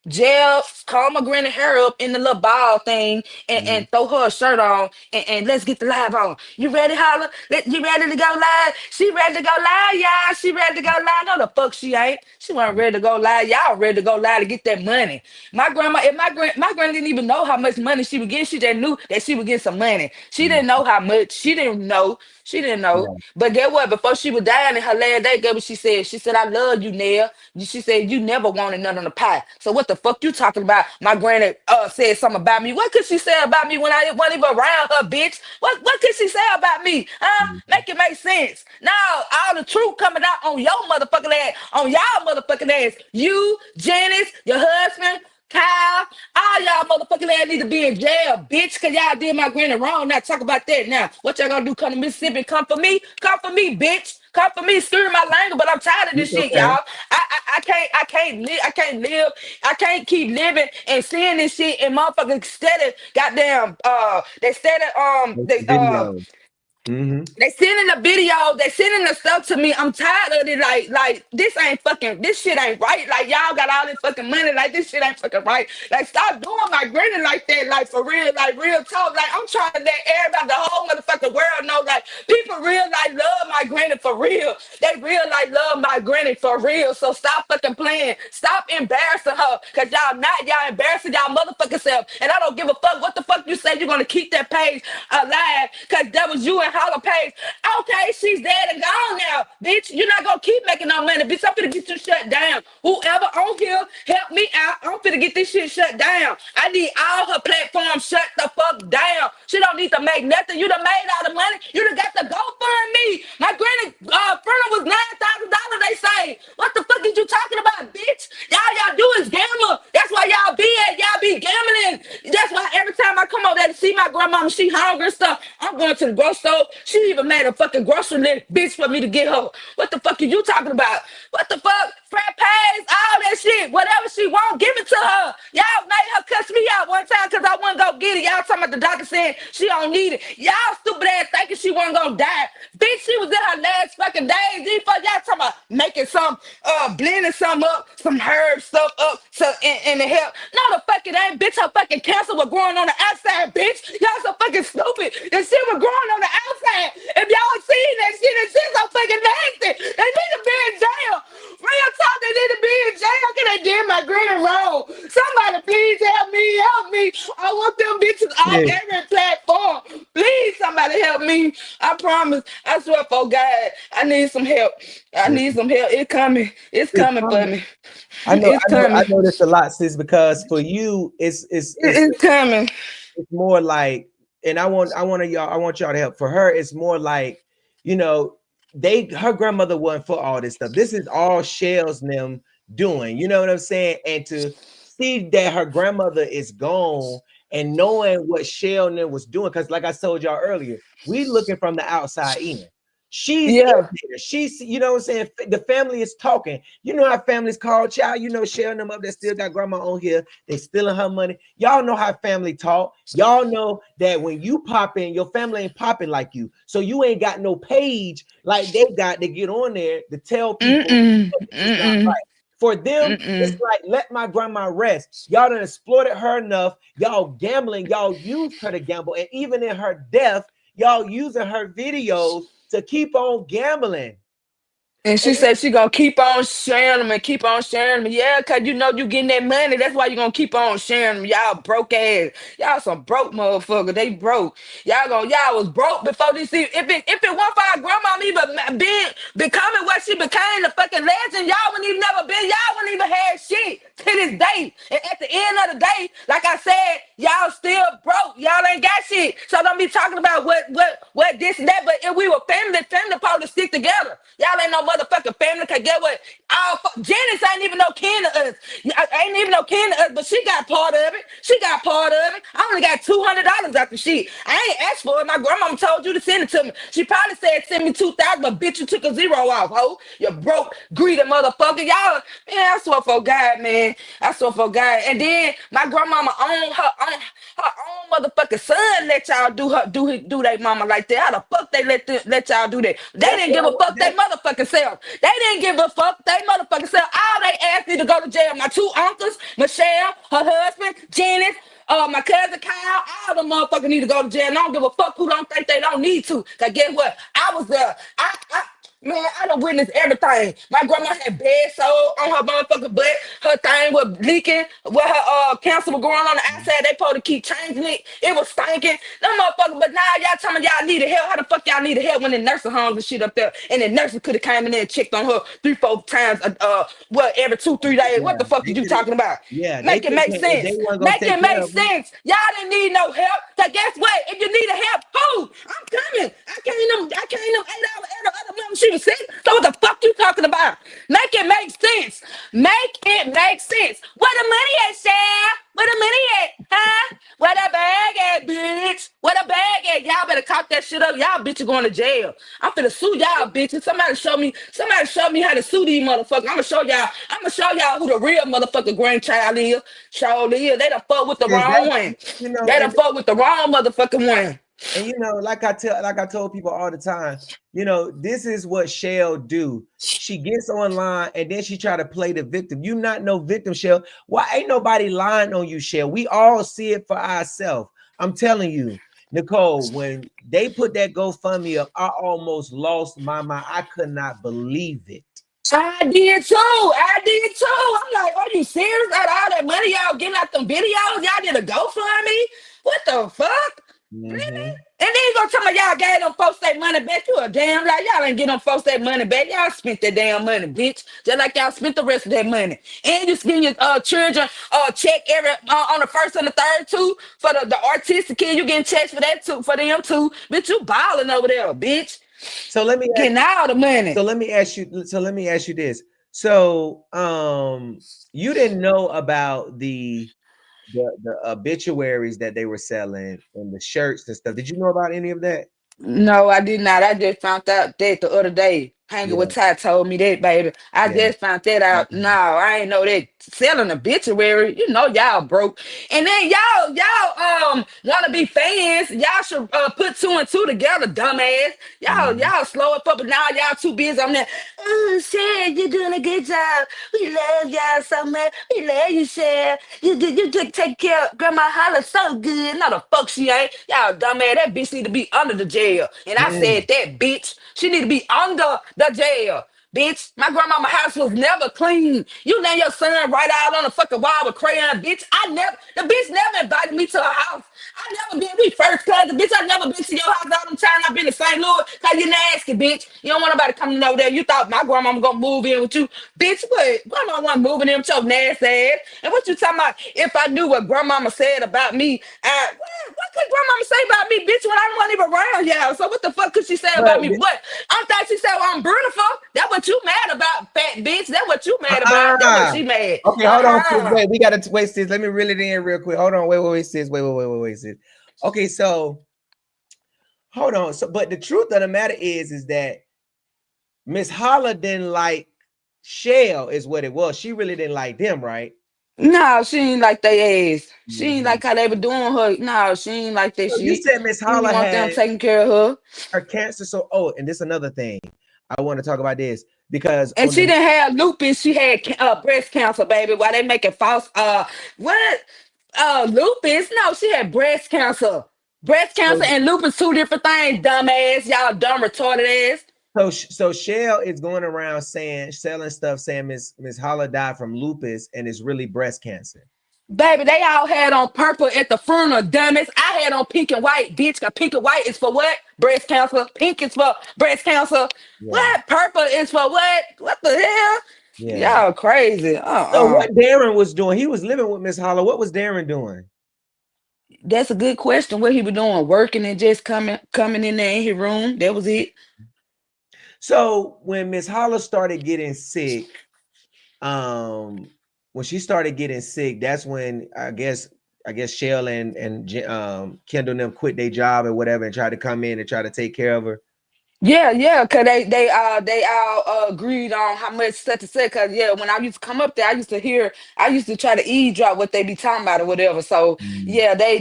G: gel, calm my granny hair up in the little ball thing
F: Mhm.
G: and throw her a shirt on and let's get the live on. You ready, Holla? You ready to go live? She ready to go live, y'all. She ready to go live. No, the fuck she ain't. She wasn't ready to go live. Y'all ready to go live to get that money. My grandma, if my granny didn't even know how much money she would get. She just knew that she would get some money. She
F: Mhm.
G: didn't know how much. She didn't know. She didn't know.
F: Yeah.
G: But get what? Before she was dying in her last day, get what she said? She said, I love you, Nell. She said, you never wanted none on the pie. So what the fuck you talking about? My granny said something about me. What could she say about me when I wasn't even around her, bitch? What could she say about me? Huh?
F: Mhm.
G: Make it make sense. Now, all the truth coming out on your motherfucking ass, on y'all motherfucking ass. You, Janice, your husband, Kyle, all y'all motherfucking ass need to be in jail, bitch, cause y'all did my granny wrong. Now talk about that now. What y'all gonna do? Come to Mississippi and come for me? Come for me, bitch. Come for me. Excuse my language, but I'm tired of this
F: It's
G: shit,
F: okay.
G: y'all. I can't keep living and seeing this shit and motherfuckers steady goddamn they steady
F: It's the video. Mhm.
G: they sending the video, they sending the stuff to me. I'm tired of it. Like this ain't fucking, this shit ain't right. Like y'all got all this fucking money. Like this shit ain't fucking right. Like stop doing my granny like that. Like for real, like real talk. Like I'm trying to let everybody, the whole motherfucking world know. Like people real like love my granny for real. They real like love my granny for real. So stop fucking playing. Stop embarrassing her. Cause y'all embarrassing y'all motherfucking self. And I don't give a fuck what the fuck you say. You're gonna keep that page alive. Cause that was you and Holla page. Okay, she's dead and gone now, bitch. You're not gonna keep making no money, bitch. I'm finna get you shut down. Whoever on here, help me out. I'm finna get this shit shut down. I need all her platforms shut the fuck down. She don't need to make nothing. You done made all the money. You done got the GoFundMe. My granny funeral was $9,000. They say, what the fuck is you talking about, bitch? Y'all do is gamble. That's why y'all be gambling. That's why every time I come over there to see my grandmama, she hungry and stuff. I'm going to the grocery store. She even made a fucking grocery list, bitch, for me to get her. What the fuck are you talking about? What the fuck? Frat pays, all that shit. Whatever she want, give it to her. Y'all made her cuss me out one time because I wouldn't go get it. Y'all talking about the doctor saying she don't need it. Y'all stupid ass thinking she wasn't gonna die. Bitch, she was in her last fucking days. These fuck y'all talking about making some blending some up, some herb stuff up so in the help. No, the fuck it ain't, bitch. Her fucking cancer was growing on the outside, bitch. Y'all so fucking stupid. The shit was growing on the outside. If y'all seen that shit, that shit so fucking nasty. They need to be in jail. Real talk, they need to be in jail. Cause they did my granny wrong. Somebody please help me, help me. I want them bitches off
F: Yeah.
G: every platform. Please, somebody help me. I promise. I swear for God, I need some help. I need some help. It's coming. It's
F: It's
G: coming for
F: coming.
G: me.
F: I know,
G: It's
F: I know, I
G: coming.
F: know this a lot, sis, because for you,
G: It's coming.
F: it's more like, and I want y'all to help. For her, it's more like, you know, her grandmother wasn't for all this stuff. This is all Shells and them doing, you know what I'm saying? And to see that her grandmother is gone and knowing what Shell and them was doing, because like I told y'all earlier, we looking from the outside in. She's in there. She's, you know what I'm saying? The family is talking. You know how families call, child. You know, sharing them up that still got grandma on here. They stealing her money. Y'all know how family talk. Y'all know that when you pop in, your family ain't popping like you. So you ain't got no page like they got to get on there to tell people it's not right. For them, it's like, let my grandma rest. Y'all done exploited her enough. Y'all gambling. Y'all used her to gamble. And even in her death, y'all using her videos to keep on gambling.
G: And she said she gonna keep on sharing them and keep on sharing them. Yeah, cause you know you getting that money. That's why you gonna keep on sharing them. Y'all broke ass. Y'all some broke motherfucker. They broke. Y'all was broke before this. If it weren't for our grandma even becoming what she became, the fucking legend, y'all wouldn't even never been. Y'all wouldn't even had shit to this day. And at the end of the day, like I said, y'all still broke. Y'all ain't got shit. So don't be talking about what this and that. But if we were family supposed to stick together. Y'all ain't no motherfucking family. Cause get what? Janice ain't even no kin to us. Ain't even no kin to us, but she got part of it. She got part of it. I only got $200 after shit. I ain't asked for it. My grandmama told you to send it to me. She probably said send me 2,000, but bitch, you took a zero off, ho. You broke, greedy motherfucker. Y'all, man, I swear for God, man. I swear for God. And then my grandmama own her own motherfucking son let y'all do their mama like that. How the fuck they let y'all do that? They didn't give a fuck they motherfucking self. They didn't give a fuck they motherfucking self. All they asked me to go to jail. My two uncles, Michelle, her husband, Janice, my cousin Kyle, all them motherfuckers need to go to jail. And I don't give a fuck who don't think they don't need to. Cause guess what? I was there. Man, I done witnessed everything. My grandma had bed sore on her motherfucking butt. Her thing was leaking. Where her cancer was growing on the outside. They supposed to keep changing it. It was stinking. Them motherfuckers, but now y'all telling me y'all needed help. How the fuck y'all needed help when the nursing homes and shit up there? And the nurses could have came in there and checked on her 3-4 times, every 2-3 days. What the fuck are you talking about?
F: Yeah,
G: Make it make sense. Make it make sense. Y'all didn't need no help. So guess what? If you need a help, who? I'm coming. I came them $8 every other month she was sick. So what the fuck you talking about? Make it make sense. Make it make sense. Where the money at, Sam? Where the money at? Huh? Where the bag at, bitch? Where the bag at? Y'all better cop that shit up. Y'all bitches going to jail. I'm finna sue y'all bitches. Somebody show me how to sue these motherfuckers. I'm gonna show y'all who the real motherfucking grandchild is. Surely is. They done fuck with the wrong one.
F: You know,
G: They done fuck with the wrong motherfucking one.
F: And you know, like I told people all the time, you know, this is what Chelle do. She gets online and then she try to play the victim. You not no victim, Chelle. Why ain't nobody lying on you, Chelle? We all see it for ourselves. I'm telling you, Nicole, when they put that GoFundMe up, I almost lost my mind. I could not believe it.
G: I did too. I'm like, are you serious? Out of all that money y'all getting out them videos, y'all did a GoFundMe? What the fuck? Really? And then you gonna tell me y'all gave them folks their money back? You a damn lie. Y'all ain't get them folks their money back. Y'all spent that damn money, bitch. Just like y'all spent the rest of that money. And you getting your children check every on the first and the third too for the artistic kid. You getting checks for that too, for them too. Bitch, you balling over there, bitch.
F: So let me
G: getting all the money.
F: So let me ask you this. So you didn't know about the obituaries that they were selling and the shirts and stuff. Did you know about any of that?
G: No, I did not. I just found out that the other day. Hanging with Ty told me that, baby. I just found that out. No, I ain't know that selling obituary. You know y'all broke. And then y'all want to be fans. Y'all should put 2 and 2 together, dumbass. Y'all slow it up, but now y'all too busy on that. Oh, Cher, you're doing a good job. We love y'all so much. We love you, Cher. You take care of Grandma Holla so good. No, the fuck she ain't. Y'all dumbass. That bitch need to be under the jail. And I said that, bitch. She need to be under the jail. Bitch, my grandmama house was never clean. You let your son write out on the fucking wall with crayon, bitch. The bitch never invited me to her house. I never been, we first cousins, bitch. I never been to your house all them time I've been to St. Louis. Cause you nasty, bitch. You don't want nobody coming over there. You thought my grandmama gonna move in with you. Bitch, what? Grandma wasn't moving in with your nasty ass. And what you talking about? If I knew what grandmama said about me, what could grandmama say about me, bitch, when I wasn't even around y'all? So what the fuck could she say about me? What? I thought she said, well, I'm beautiful. That's what you mad about, fat bitch. That's what you mad about. That's what she mad.
F: Okay, hold on, sis. Wait, we gotta wait, sis. Let me reel it in real quick. Hold on, wait, sis. Wait, sis. Okay, so hold on. So, but the truth of the matter is that Miss Holla didn't like Chelle, is what it was. She really didn't like them, right?
G: No, she ain't like they ass. She ain't
F: Mhm.
G: like how they were doing her. No, she ain't like that
F: So you
G: shit.
F: said Miss
G: She didn't
F: Holla
G: want them
F: had
G: taking care of her.
F: her cancer. So, oh, and this another thing I want to talk about this because
G: And
F: on
G: she
F: the
G: didn't have lupus. She had breast cancer, baby. Why they making false what lupus? No, she had breast cancer. Breast cancer
F: so
G: and lupus two different things. Dumbass, y'all dumb retarded ass.
F: so Chelle is going around saying selling stuff saying Miss Holla died from lupus and it's really breast cancer.
G: Baby, they all had on purple at the funeral, dumbass. I had on pink and white, bitch. Cause pink and white is for what? Breast cancer. Pink is for breast cancer.
F: Yeah,
G: What? Purple is for what? What the hell?
F: yeah.
G: Y'all crazy.
F: So what Darren was doing? He was living with Miss Holla. What was Darren doing?
G: That's a good question. What he was doing? Working and just coming in there in his room. That was it.
F: So when Miss Holla started getting sick, um, when she started getting sick, that's when I guess Chelle and Kendall and them quit their job or whatever and tried to come in and try to take care of her.
G: Yeah, yeah, cause they all agreed on how much such and such. Cause yeah, when I used to come up there, I used to try to eavesdrop what they be talking about or whatever. So
F: Mm,
G: yeah, they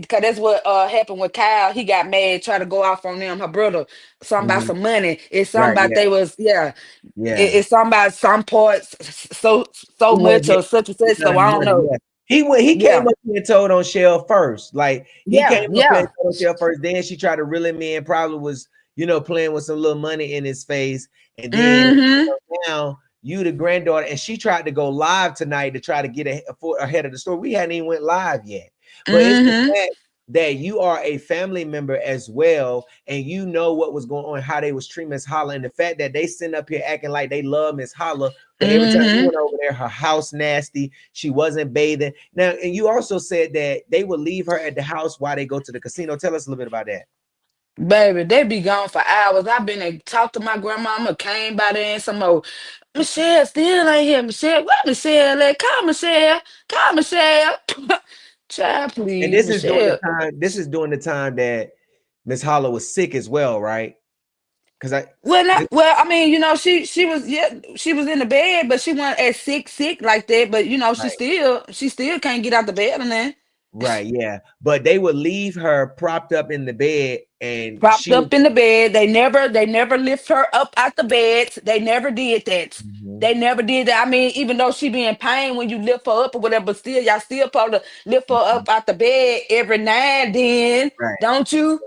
G: cause that's what happened with Kyle. He got mad, tried to go off on them. Her brother, something about
F: mhm.
G: some money. It's something
F: Right,
G: about
F: yeah,
G: they was yeah.
F: yeah.
G: It's something about some parts so
F: He wasn't
G: much or
F: getting
G: such and such. So
F: none
G: I don't
F: money.
G: know.
F: Yeah. He came
G: Yeah,
F: up here and told on Chelle first. Like he came
G: yeah,
F: up here and
G: yeah.
F: told on Chelle first. Then she tried to reel him in, probably was, playing with some little money in his face. And then
G: Mm-hmm.
F: now you the granddaughter, and she tried to go live tonight to try to get ahead of the story. We hadn't even went live yet. But it's the
G: Mm-hmm.
F: fact that you are a family member as well, and you know what was going on, how they was treating Miss Holla, and the fact that they sitting up here acting like they love Miss Holla, but every time you
G: Mm-hmm.
F: went over there, her house nasty, she wasn't bathing. Now, and you also said that they would leave her at the house while they go to the casino. Tell us a little bit about that.
G: Baby, they be gone for hours. I've been and talked to my grandmama, came by there and some more. Michelle still ain't here. Michelle, where Michelle at? Call Michelle. Call Michelle. Child,
F: And
G: please,
F: this is during the
G: Michelle.
F: time. This is during the time that Miss Holla was sick as well, right? Because
G: Well, not well. I mean, she was she was in the bed, but she wasn't as sick like that. But she still can't get out the bed and then
F: right, yeah. But they would leave her propped up in the bed, and
G: propped
F: she.
G: up in the bed. They never lift her up out the bed. They never did that.
F: Mhm.
G: They never did that. I mean, even though she be in pain when you lift her up or whatever, but still, y'all still supposed to lift her up out the bed every now and then,
F: Right.
G: don't you?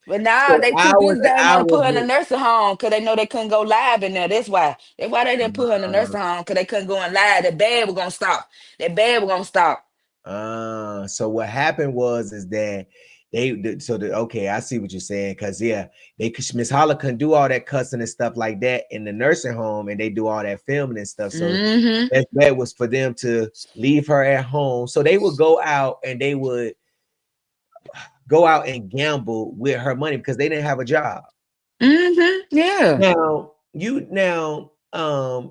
G: But now
F: So
G: they too
F: hours
G: busy. They
F: and
G: didn't want to
F: hours
G: put her in the
F: with.
G: nursing home because they know they couldn't go live in there. That's why. That's why they didn't put her in the nursing home because they couldn't go in live. That bed was gonna stop. That bed was gonna stop.
F: So what happened was is that okay, I see what you're saying, because yeah, Miss Holla couldn't do all that cussing and stuff like that in the nursing home, and they do all that filming and stuff. So
G: Mm-hmm.
F: that was for them to leave her at home. So they would go out and they would go out and gamble with her money because they didn't have a job.
G: Mm-hmm. Yeah.
F: Now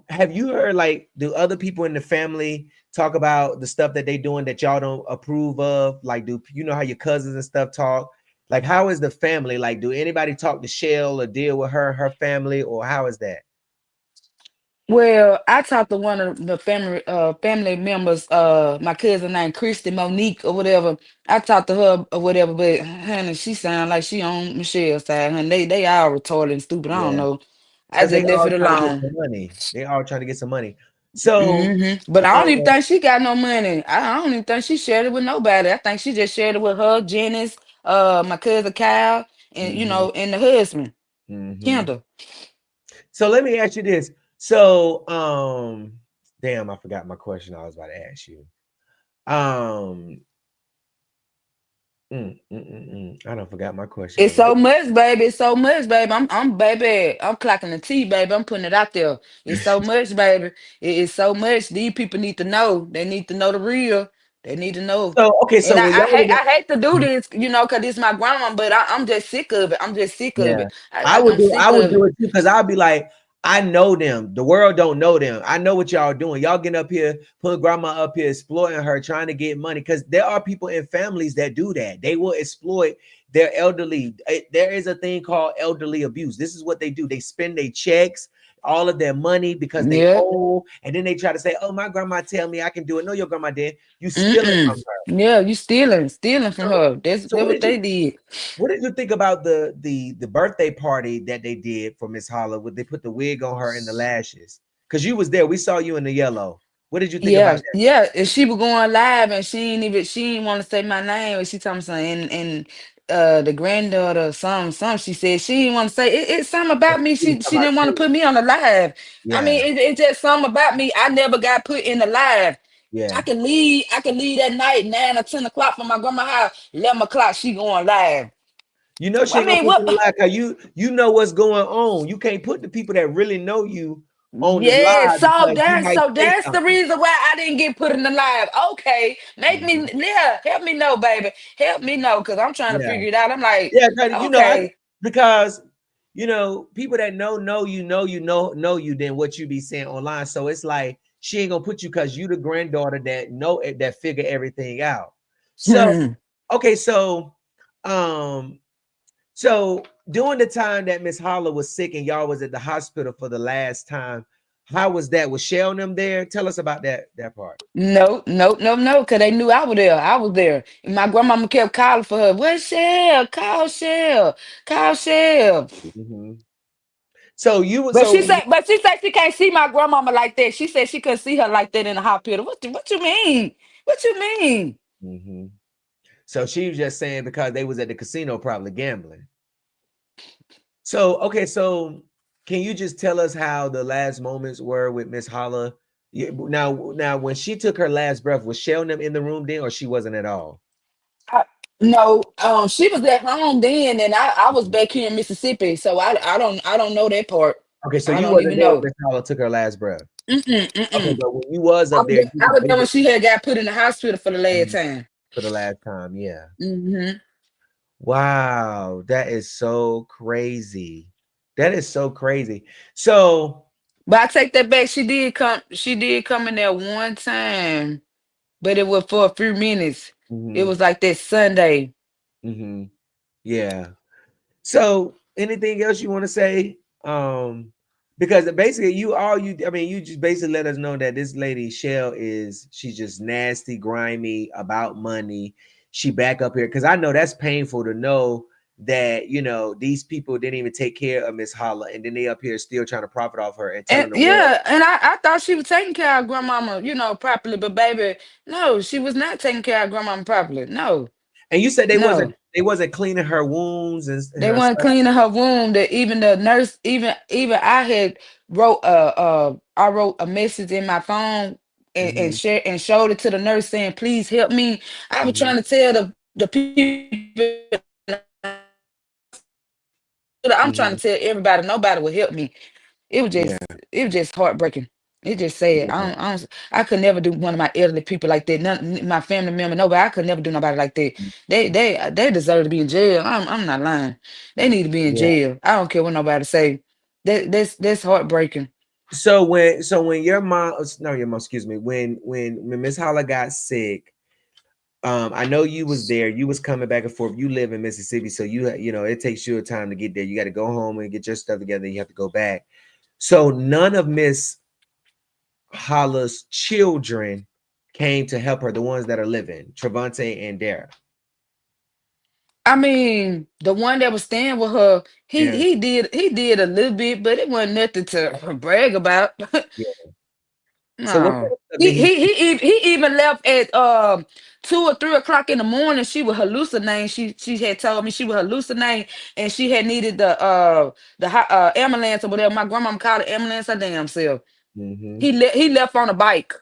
F: have you heard, like, do other people in the family talk about the stuff that they doing that y'all don't approve of? Like, do you know how your cousins and stuff talk? Like, how is the family? Like, do anybody talk to Chelle or deal with her family, or how is that?
G: Well, I talked to one of the family members, my cousin named Christy Monique or whatever. I talked to her or whatever, but honey, she sound like she on Michelle's side. Honey, they all retarded and stupid. I don't
F: Yeah,
G: know. I
F: because
G: just
F: they
G: left
F: all
G: it
F: trying to get
G: alone.
F: some money. They all trying to get some money. So
G: But I don't even
F: um
G: think she got no money. I don't even think she shared it with nobody. I think she just shared it with her, Janice, my cousin Kyle, and
F: mhm,
G: and the husband,
F: mhm.
G: Kendall.
F: So let me ask you this. So damn, I forgot my question I was about to ask you. Um I don't forgot my question.
G: It's so much, baby. It's so much, baby. I'm baby. I'm clocking the T, baby. I'm putting it out there. It's so much, baby. It's so much. These people need to know. They need to know the real. They need to know.
F: So okay,
G: And
F: so when y'all were
G: I hate to do this, because it's my grandma, but I'm just sick of it. I'm just sick of
F: yeah,
G: it. I'm
F: I
G: sick
F: would
G: of
F: do
G: it.
F: it too, because I'll be like, I know them. The world don't know them. I know what y'all doing. Y'all getting up here, putting grandma up here, exploiting her, trying to get money. Because there are people in families that do that. They will exploit they're elderly. There is a thing called elderly abuse. This is what they do. They spend their checks, all of their money because they
G: Yeah.
F: owe, and then they try to say, "Oh, my grandma tell me I can do it." No, your grandma did. You stealing from
G: Mm-mm.
F: her.
G: Yeah, you stealing from
F: So,
G: her. That's
F: so
G: what they did.
F: what did you think about the birthday party that they did for Miss Holla? Would they put the wig on her and the lashes? Because you was there. We saw you in the yellow. What did you think about
G: Yeah,
F: that?
G: yeah. And she was going live and she didn't want to say my name. And she told me something and the granddaughter, some she said she didn't want to say it's something about me.
F: You was
G: She
F: talking about
G: didn't want to
F: Taylor.
G: put me on the live. I
F: Yeah,
G: mean, it's just something about me. I never got put in the live.
F: yeah.
G: I can leave that night 9 or 10 o'clock from my grandma's house. 11 o'clock, she going live.
F: You know she
G: I
F: ain't gonna
G: mean,
F: put you in the
G: what?
F: live because you know what's going on. You can't put the people that really know you on the
G: Yeah,
F: live because you might
G: so
F: say
G: that's the
F: something.
G: reason why I didn't get put in the live. Okay, make me,
F: Mhm.
G: yeah, help me know, baby, help me know, cause I'm trying to
F: Yeah,
G: figure it out. I'm like,
F: yeah. 'Cause,
G: okay,
F: because people that know you than what you be saying online. So it's like she ain't gonna put you because you the granddaughter that that figure everything out. So okay, um, so during the time that Miss Holla was sick and y'all was at the hospital for the last time, how was that? Was Shell and them there? Tell us about that part.
G: no, no, no, no, cause they knew I was there. I was there. And my grandmama kept calling for her. Where's Shell? Call Shell. Call Shell.
F: Mhm. So you was
G: But
F: so
G: she said she can't see my grandmama like that. She said she couldn't see her like that in the hospital. What you mean? What you mean?
F: Mhm. So she was just saying because they was at the casino probably gambling. So okay, so can you just tell us how the last moments were with Miss Holla? Now, when she took her last breath, was Shell and them in the room then, or she wasn't at all?
G: I, no, she was at home then, and I was back here in Mississippi, so I don't know that part.
F: Okay, so
G: I
F: you
G: don't
F: wasn't
G: even
F: there when
G: know.
F: Miss Holla took her last breath.
G: Mm-mm,
F: Okay,
G: mm-mm.
F: but when you was up there, you
G: I
F: was
G: was there when
F: able
G: she had got put in the hospital for the last
F: to
G: time.
F: for the last time. Yeah.
G: Hmm.
F: Wow, that is so crazy. That is so crazy. So,
G: But I take that back. She did come. She did come in there one time, but it was for a few minutes. It
F: mhm,
G: was like that Sunday.
F: mhm, yeah. So, anything else you want to say? Because basically, I mean, you just basically let us know that this lady Shell she's just nasty, grimy about money. She back up here because I know that's painful to know that these people didn't even take care of Miss Holla, and then they up here still trying to profit off her and
G: And
F: telling the world.
G: yeah, and I thought she was taking care of grandmama, properly. But baby, no, she was not taking care of grandmama properly. No,
F: And you said
G: no.
F: they wasn't cleaning her wounds and
G: They
F: her
G: weren't
F: stuff.
G: cleaning her wound. That even the nurse, even I had I wrote a message in my phone and
F: Mhm,
G: share and showed it to the nurse saying, please help me. I was
F: mhm,
G: trying to tell the people I'm trying
F: mhm.
G: to tell everybody, nobody will help me. It was
F: Yeah,
G: it was just heartbreaking. It just sad.
F: yeah,
G: I could never do one of my elderly people like that. None, my family member, nobody. I could never do nobody like that. They deserve to be in jail. I'm not lying. They need to be in
F: yeah.
G: jail. I don't care what nobody say. That's heartbreaking.
F: So when your mom, no, your mom, excuse me, when Miss Holla got sick, I know you was there. You was coming back and forth. You live in Mississippi, so it takes you a time to get there. You got to go home and get your stuff together. You have to go back. So none of Miss Holla's children came to help her. The ones that are living, Trevante and Dara.
G: I mean, the one that was staying with her,
F: Yeah,
G: he did a little bit, but it wasn't nothing to brag about.
F: yeah. So what
G: No.
F: kind of stuff did he?
G: He even left at 2 or 3 o'clock in the morning. She was hallucinating. She had told me she was hallucinating and she had needed the ambulance or whatever. My grandma called the ambulance her damn self.
F: Mhm.
G: He left on a bike.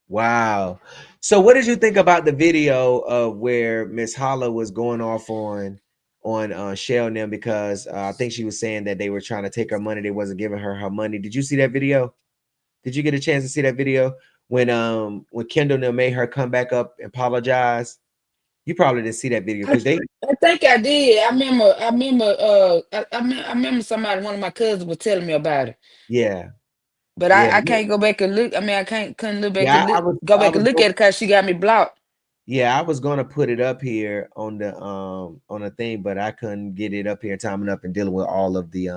F: Wow. So what did you think about the video of where Miss Holla was going off on Shell and them because I think she was saying that they were trying to take her money, they wasn't giving her money. Did you see that video? Did you get a chance to see that video when Kendall and them made her come back up and apologize? You probably didn't see that video
G: I,
F: because they
G: I think I did. I remember somebody, one of my cousins was telling me about it.
F: yeah,
G: But
F: yeah,
G: I can't go back and look. I mean, couldn't look back
F: yeah.
G: and go
F: I
G: back and
F: was
G: look at it because she got me blocked.
F: Yeah, I was gonna put it up here on the thing, but I couldn't get it up here time enough and dealing with all of the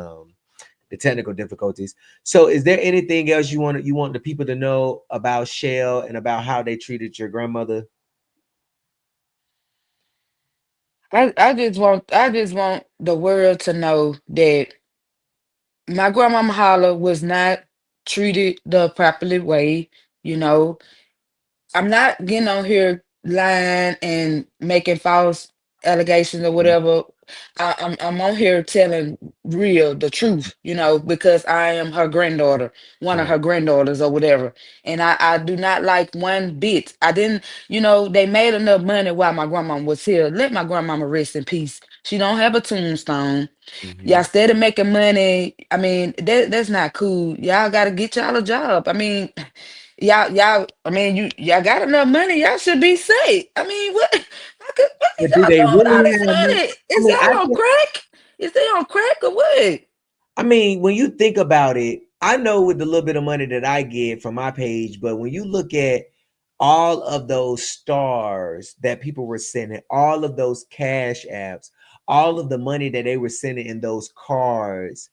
F: technical difficulties. So is there anything else you want the people to know about Chelle and about how they treated your grandmother?
G: I just want the world to know that my grandmama Holla was not treated the properly way, you know. I'm not getting on here lying and making false allegations or whatever. I'm on here telling real the truth, you know, because I am her granddaughter, one of
F: Right.
G: her granddaughters or whatever. And I do not like one bit. I didn't, you know, they made enough money while my grandmama was here. Let my grandmama rest in peace. She don't have a tombstone. Y'all
F: Mhm.
G: steady making money. I mean, that's not cool. Y'all gotta get y'all a job. I mean, y'all, I mean, y'all got enough money, y'all should be safe. I mean, what is
F: But do
G: y'all
F: they
G: doing with all
F: really
G: this
F: have money?
G: money?
F: I
G: Is
F: mean,
G: y'all on crack? Is they on crack or what?
F: I mean, when you think about it, I know with the little bit of money that I get from my page, but when you look at all of those stars that people were sending, all of those cash apps, all of the money that they were sending in those cards,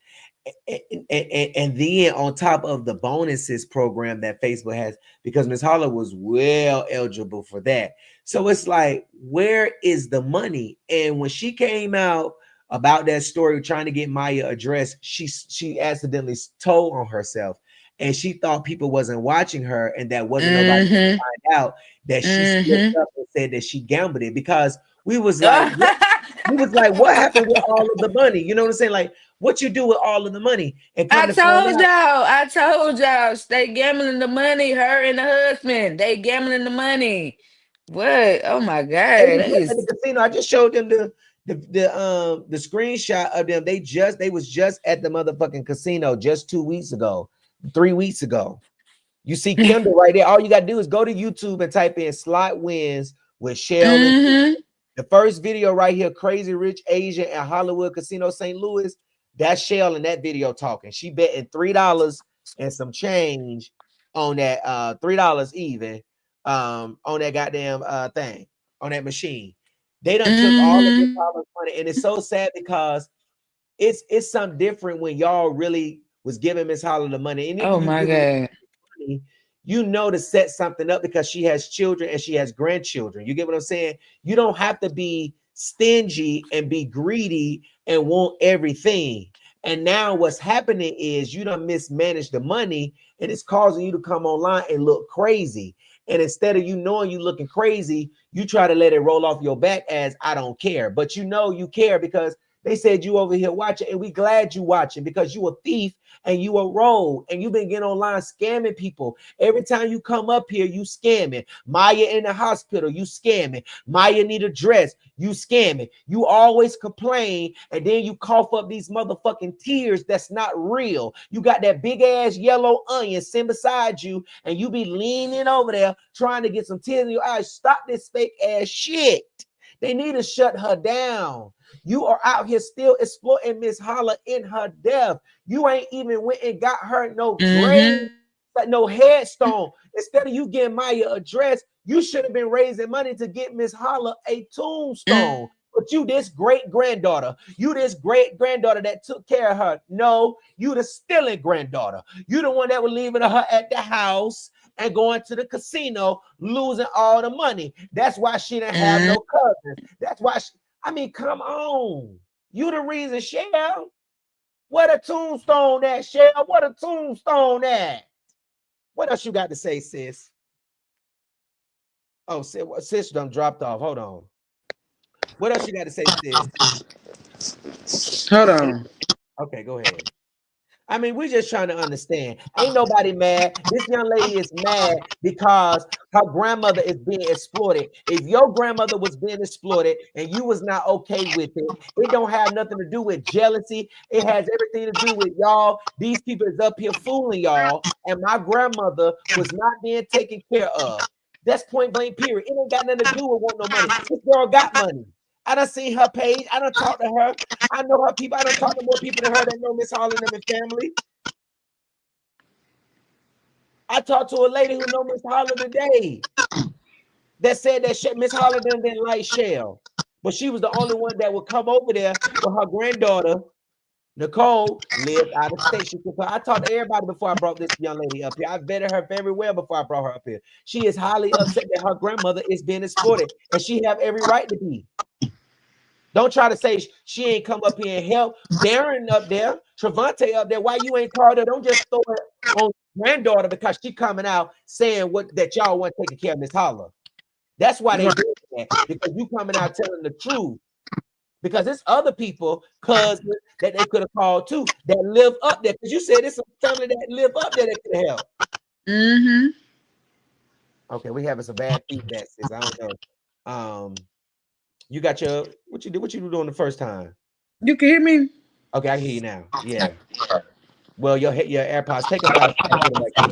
F: and then on top of the bonuses program that Facebook has, because Miss Holla was well eligible for that. So it's like, where is the money? And when she came out about that story trying to get Maya address, she accidentally told on herself, and she thought people wasn't watching her and that wasn't nobody to
G: Mm-hmm.
F: find out that she slipped
G: Mm-hmm.
F: up and said that she gambled it, because we was like, what happened with all of the money? You know what I'm saying? Like, what you do with all of the money? And come to find out,
G: I told y'all, they gambling the money, her and the husband, they gambling the money. What? Oh my God,
F: they was
G: that
F: just at the
G: is.
F: casino. I just showed them the screenshot of them. They was just at the motherfucking casino just 2 weeks ago, 3 weeks ago. You see Kendall right there. All you gotta do is go to YouTube and type in slot wins with Chelle and
G: Mm-hmm.
F: the first video right here, Crazy Rich Asian at Hollywood Casino St. Louis. That's Chelle in that video talking. She betting $3 and some change on that $3 even on that goddamn thing, on that machine. They done took all of this
G: Mm-hmm.
F: money, and it's so sad because it's something different when y'all really was giving Miss Holla the money. And if
G: Oh
F: you
G: my
F: give her
G: God.
F: money, you know, to set something up because she has children and she has grandchildren. You get what I'm saying? You don't have to be stingy and be greedy and want everything. And now what's happening is you don't mismanage the money, and it's causing you to come online and look crazy. And instead of you knowing you looking crazy, you try to let it roll off your back as I don't care. But you know you care because they said you over here watching, and we glad you watching because you a thief and you a rogue and you've been getting online scamming people. Every time you come up here, you scamming. Maya in the hospital, you scamming. Maya need a dress, you scamming. You always complain and then you cough up these motherfucking tears that's not real. You got that big ass yellow onion sitting beside you and you be leaning over there trying to get some tears in your eyes. Stop this fake ass shit. They need to shut her down. You are out here still exploiting Miss Holla in her death. You ain't even went and got her no grave,
G: Mm-hmm.
F: like no headstone. Instead of you getting Maya a dress, you should have been raising money to get Miss Holla a tombstone. But you this great granddaughter, you this great granddaughter that took care of her. No, you the stealing granddaughter. You the one that was leaving her at the house and going to the casino, losing all the money. That's why she didn't have
G: Mm-hmm.
F: no cousins. That's why I mean, come on. You the reason, Chelle. What a tombstone that, Chelle. What a tombstone that. What else you got to say, sis? Oh, sis done dropped off. Hold on. What else you got to say, sis?
G: Hold on.
F: Okay, go ahead. I mean, we're just trying to understand. Ain't nobody mad. This young lady is mad because her grandmother is being exploited. If your grandmother was being exploited and you was not okay with it, it don't have nothing to do with jealousy. It has everything to do with y'all. These people is up here fooling y'all, and my grandmother was not being taken care of. That's point blank, period. It ain't got nothing to do with want no money. This girl got money. I done seen her page. I done talked to her. I know her people. I done talked to more people than her that know Miss Holla and them and family. I talked to a lady who know Miss Holla today. that said that Miss Holla didn't like Chelle, but she was the only one that would come over there with her granddaughter. Nicole lived out of state. I talked to everybody before I brought this young lady up here. I vetted her very well before I brought her up here. She is highly upset that her grandmother is being exploited, and she have every right to be. Don't try to say she ain't come up here and help. Darren up there, Travante up there. Why you ain't called her? Don't just throw it on granddaughter because she coming out saying what that y'all want taking care of Miss Holla. That's why they doing that, because you coming out telling the truth. Because there's other people, cousins, that they could have called too, that live up there. Because you said it's a family that live up there that could help.
G: Mm-hmm.
F: Okay, we having some bad feedback, sis. I don't know. You got your what you do doing the first time?
G: You can hear me?
F: Okay, I can hear you now. Yeah. Well, your AirPods, take them out and put them back in.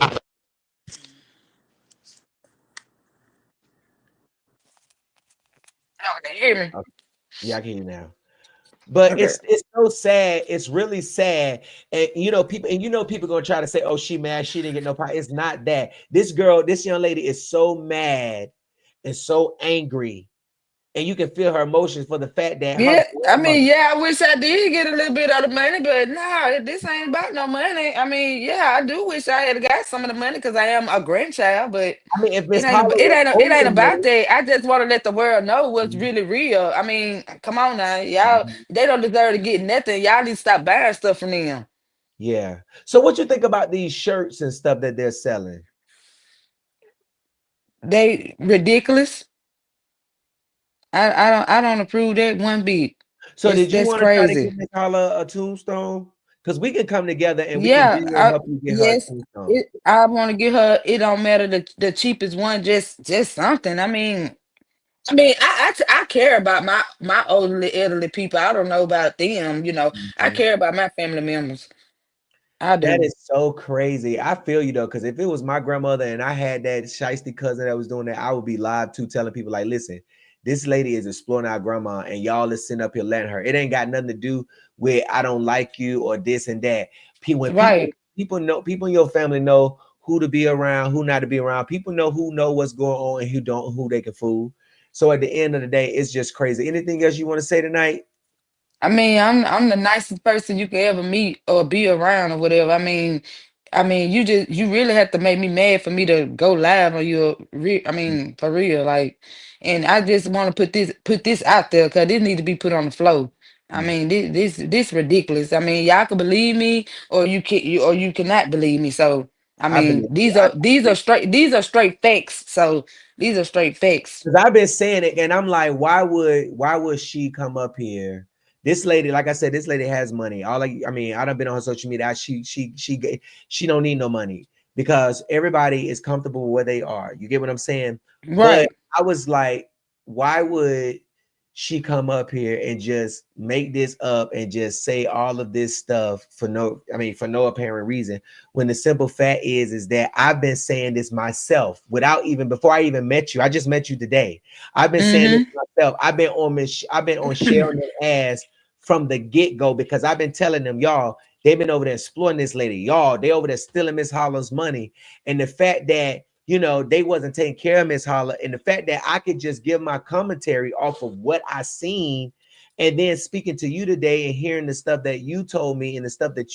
G: Y'all can hear me.
F: Okay. Yeah, I can hear you now. But
G: Okay.
F: it's so sad. It's really sad. And people gonna try to say, oh, she mad, she didn't get no power. It's not that. This young lady is so mad and so angry. And you can feel her emotions for the fact that her
G: Yeah, I
F: grandmother.
G: mean, yeah, I wish I did get a little bit of the money, but nah, this ain't about no money. I mean, yeah, I do wish I had got some of the money because I am a grandchild, but
F: I mean, if
G: it
F: Miss
G: ain't
F: Holla was
G: it ain't
F: older
G: about
F: money,
G: that. I just want to let the world know what's really real. I mean, come on now, y'all, they don't deserve to get nothing. Y'all need to stop buying stuff from them.
F: yeah. So what you think about these shirts and stuff that they're selling?
G: They ridiculous. I don't approve that one bit.
F: So did you
G: That's
F: want to try to
G: crazy.
F: give Miss Holla a tombstone? Because we can come together and we can
G: Yeah,
F: really help you get her a
G: yes,
F: tombstone.
G: I want to get her. It don't matter the cheapest one, just something. I mean, I care about my elderly people. I don't know about them. I
F: Mhm.
G: care about my family members. I
F: That
G: do.
F: is so crazy. I feel you though, because if it was my grandmother and I had that shiesty cousin that was doing that, I would be live too, telling people like, listen, this lady is exploiting our grandma, and y'all is sitting up here letting her. It ain't got nothing to do with I don't like you or this and that. When
G: Right.
F: people know, people in your family know who to be around, who not to be around. People know what's going on and who they can fool. So at the end of the day, it's just crazy. Anything else you want to say tonight?
G: I mean, I'm the nicest person you could ever meet or be around or whatever. I mean, you really have to make me mad for me to go live on your I mean, for real, like, and I just want to put this out there because this need to be put on the floor. I mean, this ridiculous. I mean, y'all can believe me or you cannot believe me. So I
F: I
G: mean,
F: believe.
G: these are straight facts. So these are straight facts.
F: Because I've been saying it, and I'm like, why would she come up here? This lady, like I said, this lady has money. I mean, I done been on her social media. She don't need no money because everybody is comfortable where they are. You get what I'm saying? But
G: Right.
F: I was like, why would she come up here and just make this up and just say all of this stuff for no apparent reason? When the simple fact is that I've been saying this myself before I even met you. I just met you today. I've been saying this
G: Mm-hmm.
F: myself. I've been on sharing their ass from the get-go because I've been telling them, y'all, they've been over there exploiting this lady. Y'all, they over there stealing Miss Holla's money. And the fact that they wasn't taking care of Miss Holla, and the fact that I could just give my commentary off of what I seen, and then speaking to you today and hearing the stuff that you told me and the stuff that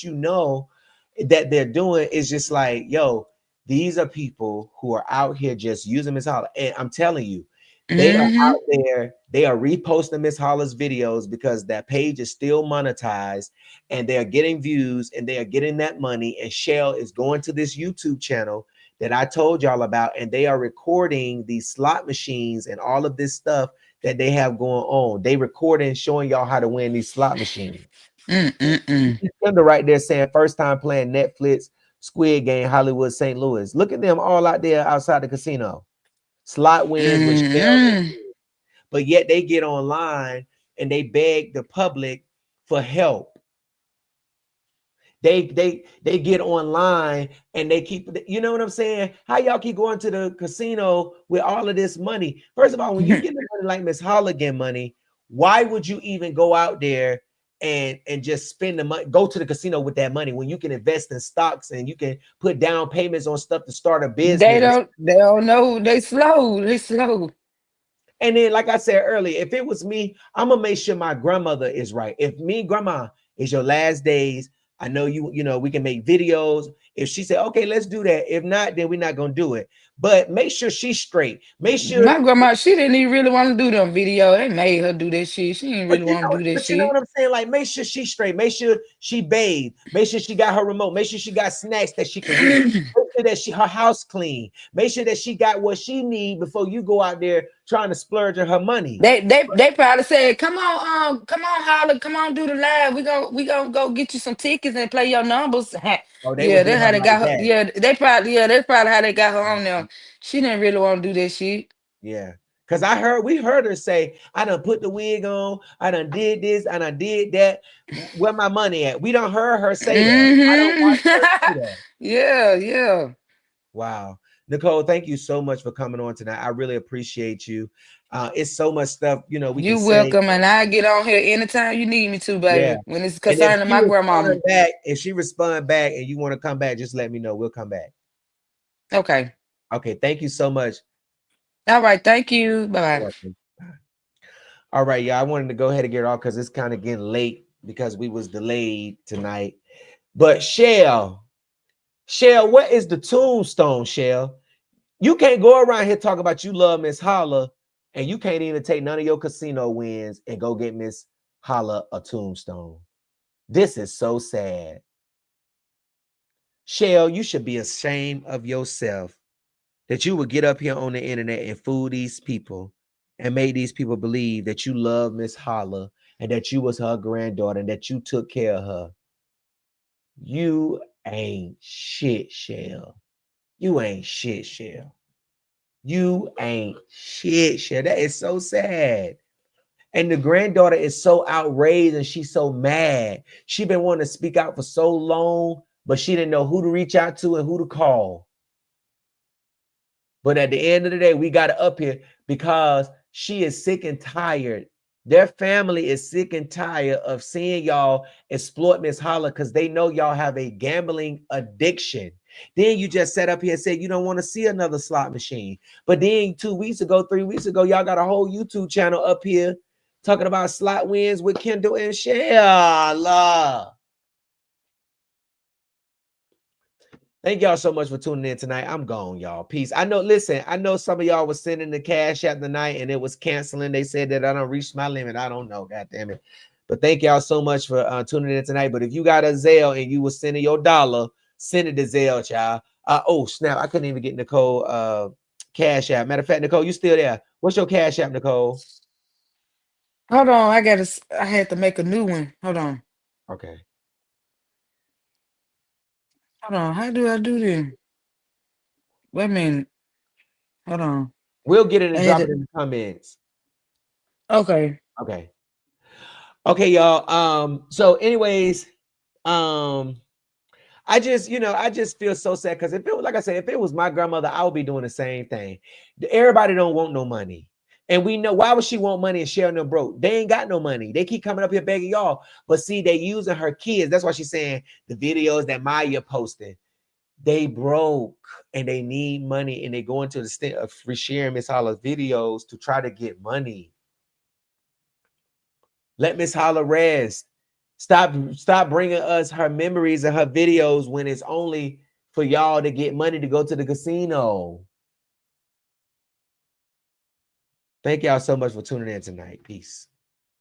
F: that they're doing is just like, yo, these are people who are out here just using Miss Holla. And I'm telling you, they are
G: Mm-hmm.
F: out there, they are reposting Miss Holla's videos because that page is still monetized and they are getting views and they are getting that money. And Chelle is going to this YouTube channel that I told y'all about, and they are recording these slot machines and all of this stuff that they have going on. They recording showing y'all how to win these slot machines.
G: Mm-mm-mm.
F: Thunder right there saying first time playing Netflix, Squid Game, Hollywood, St. Louis. Look at them all out there outside the casino. Slot wins with Chelle,
G: Mm-mm.
F: but yet they get online and they beg the public for help. They get online and they keep, what I'm saying? How y'all keep going to the casino with all of this money? First of all, when you get the money like Miss Holla get money, why would you even go out there and just spend the money, go to the casino with that money when you can invest in stocks and you can put down payments on stuff to start a
G: They
F: business?
G: don't they don't know. They slow.
F: And then, like I said earlier, if it was me, I'm gonna make sure my grandmother is right. If me, grandma, is your last days, I know you know, we can make videos. If she said, okay, let's do that. If not, then we're not gonna do it. But make sure she's straight. Make sure.
G: My grandma, she didn't even really want to do them video. They made her do that shit. She didn't really want to do that
F: But you know
G: shit.
F: what I'm saying? Like, make sure she's straight. Make sure she bathed. Make sure she got her remote. Make sure she got snacks that she can eat. Make sure that her house clean. Make sure that she got what she need before you go out there trying to splurge on her money.
G: They probably said, come on, Holla, come on, do the live. We gonna go get you some tickets and play your numbers.
F: Oh, they
G: Yeah,
F: would do
G: that's how
F: her
G: they
F: like
G: got her.
F: that.
G: Yeah, that's probably how they got her on there. She didn't really want to do that shit.
F: Yeah. Because we heard her say, I done put the wig on, I done did this, and I did that. Where my money at? We don't heard her say that. I don't watch her say that.
G: Yeah, yeah.
F: Wow. Nicole, thank you so much for coming on tonight. I really appreciate you. It's so much stuff, you know, we can
G: You
F: say.
G: welcome, and I get on here anytime you need me to,
F: Yeah.
G: baby. When it's
F: And if
G: concerning
F: she
G: my grandmama.
F: respond back, and you want to come back, just let me know. We'll come back.
G: Okay.
F: Okay. Thank you so much.
G: All right. Thank you. Bye bye.
F: All right, yeah. I wanted to go ahead and get it off because it's kind of getting late because we was delayed tonight. But Chelle, what is the tombstone, Chelle? You can't go around here talking about you love Miss Holla, and you can't even take none of your casino wins and go get Miss Holla a tombstone. This is so sad. Chelle, you should be ashamed of yourself that you would get up here on the internet and fool these people and make these people believe that you love Miss Holla and that you was her granddaughter and that you took care of her. You ain't shit, Chelle. You ain't shit, Chelle. You ain't shit, Chelle. That is so sad. And the granddaughter is so outraged and she's so mad. She been wanting to speak out for so long, but she didn't know who to reach out to and who to call. But at the end of the day, we got her up here because she is sick and tired. Their family is sick and tired of seeing y'all exploit Miss Holla because they know y'all have a gambling addiction. Then you just sat up here and said you don't want to see another slot machine. But then 2 weeks ago, 3 weeks ago, y'all got a whole YouTube channel up here talking about slot wins with Kendall and Chelle. Thank y'all so much for tuning in tonight. I'm gone, y'all. Peace. I know some of y'all was sending the cash out tonight and it was canceling. They said that I don't reach my limit. I don't know. God damn it. But thank y'all so much for tuning in tonight. But if you got a Zelle and you was sending your dollar, send it to Zelle, child. Oh, snap. I couldn't even get Nicole cash app. Matter of fact, Nicole, you still there? What's your cash app, Nicole?
G: Hold on. I had to make a new one. Hold on.
F: Okay.
G: Hold on. How do I do this? Wait a minute. Hold on.
F: We'll get it
G: I
F: and
G: had
F: drop
G: to.
F: it in the comments.
G: Okay.
F: Okay. Okay, y'all. So anyways, I just feel so sad because if it was, like I said, if it was my grandmother, I would be doing the same thing. Everybody don't want no money. And we know why would she want money and sharing them broke? They ain't got no money. They keep coming up here begging y'all. But see, they using her kids. That's why she's saying the videos that Maya posting. They broke and they need money and they go into the extent of resharing Miss Holla's videos to try to get money. Let Miss Holla rest. Stop bringing us her memories and her videos when it's only for y'all to get money to go to the casino. Thank y'all so much for tuning in tonight. Peace.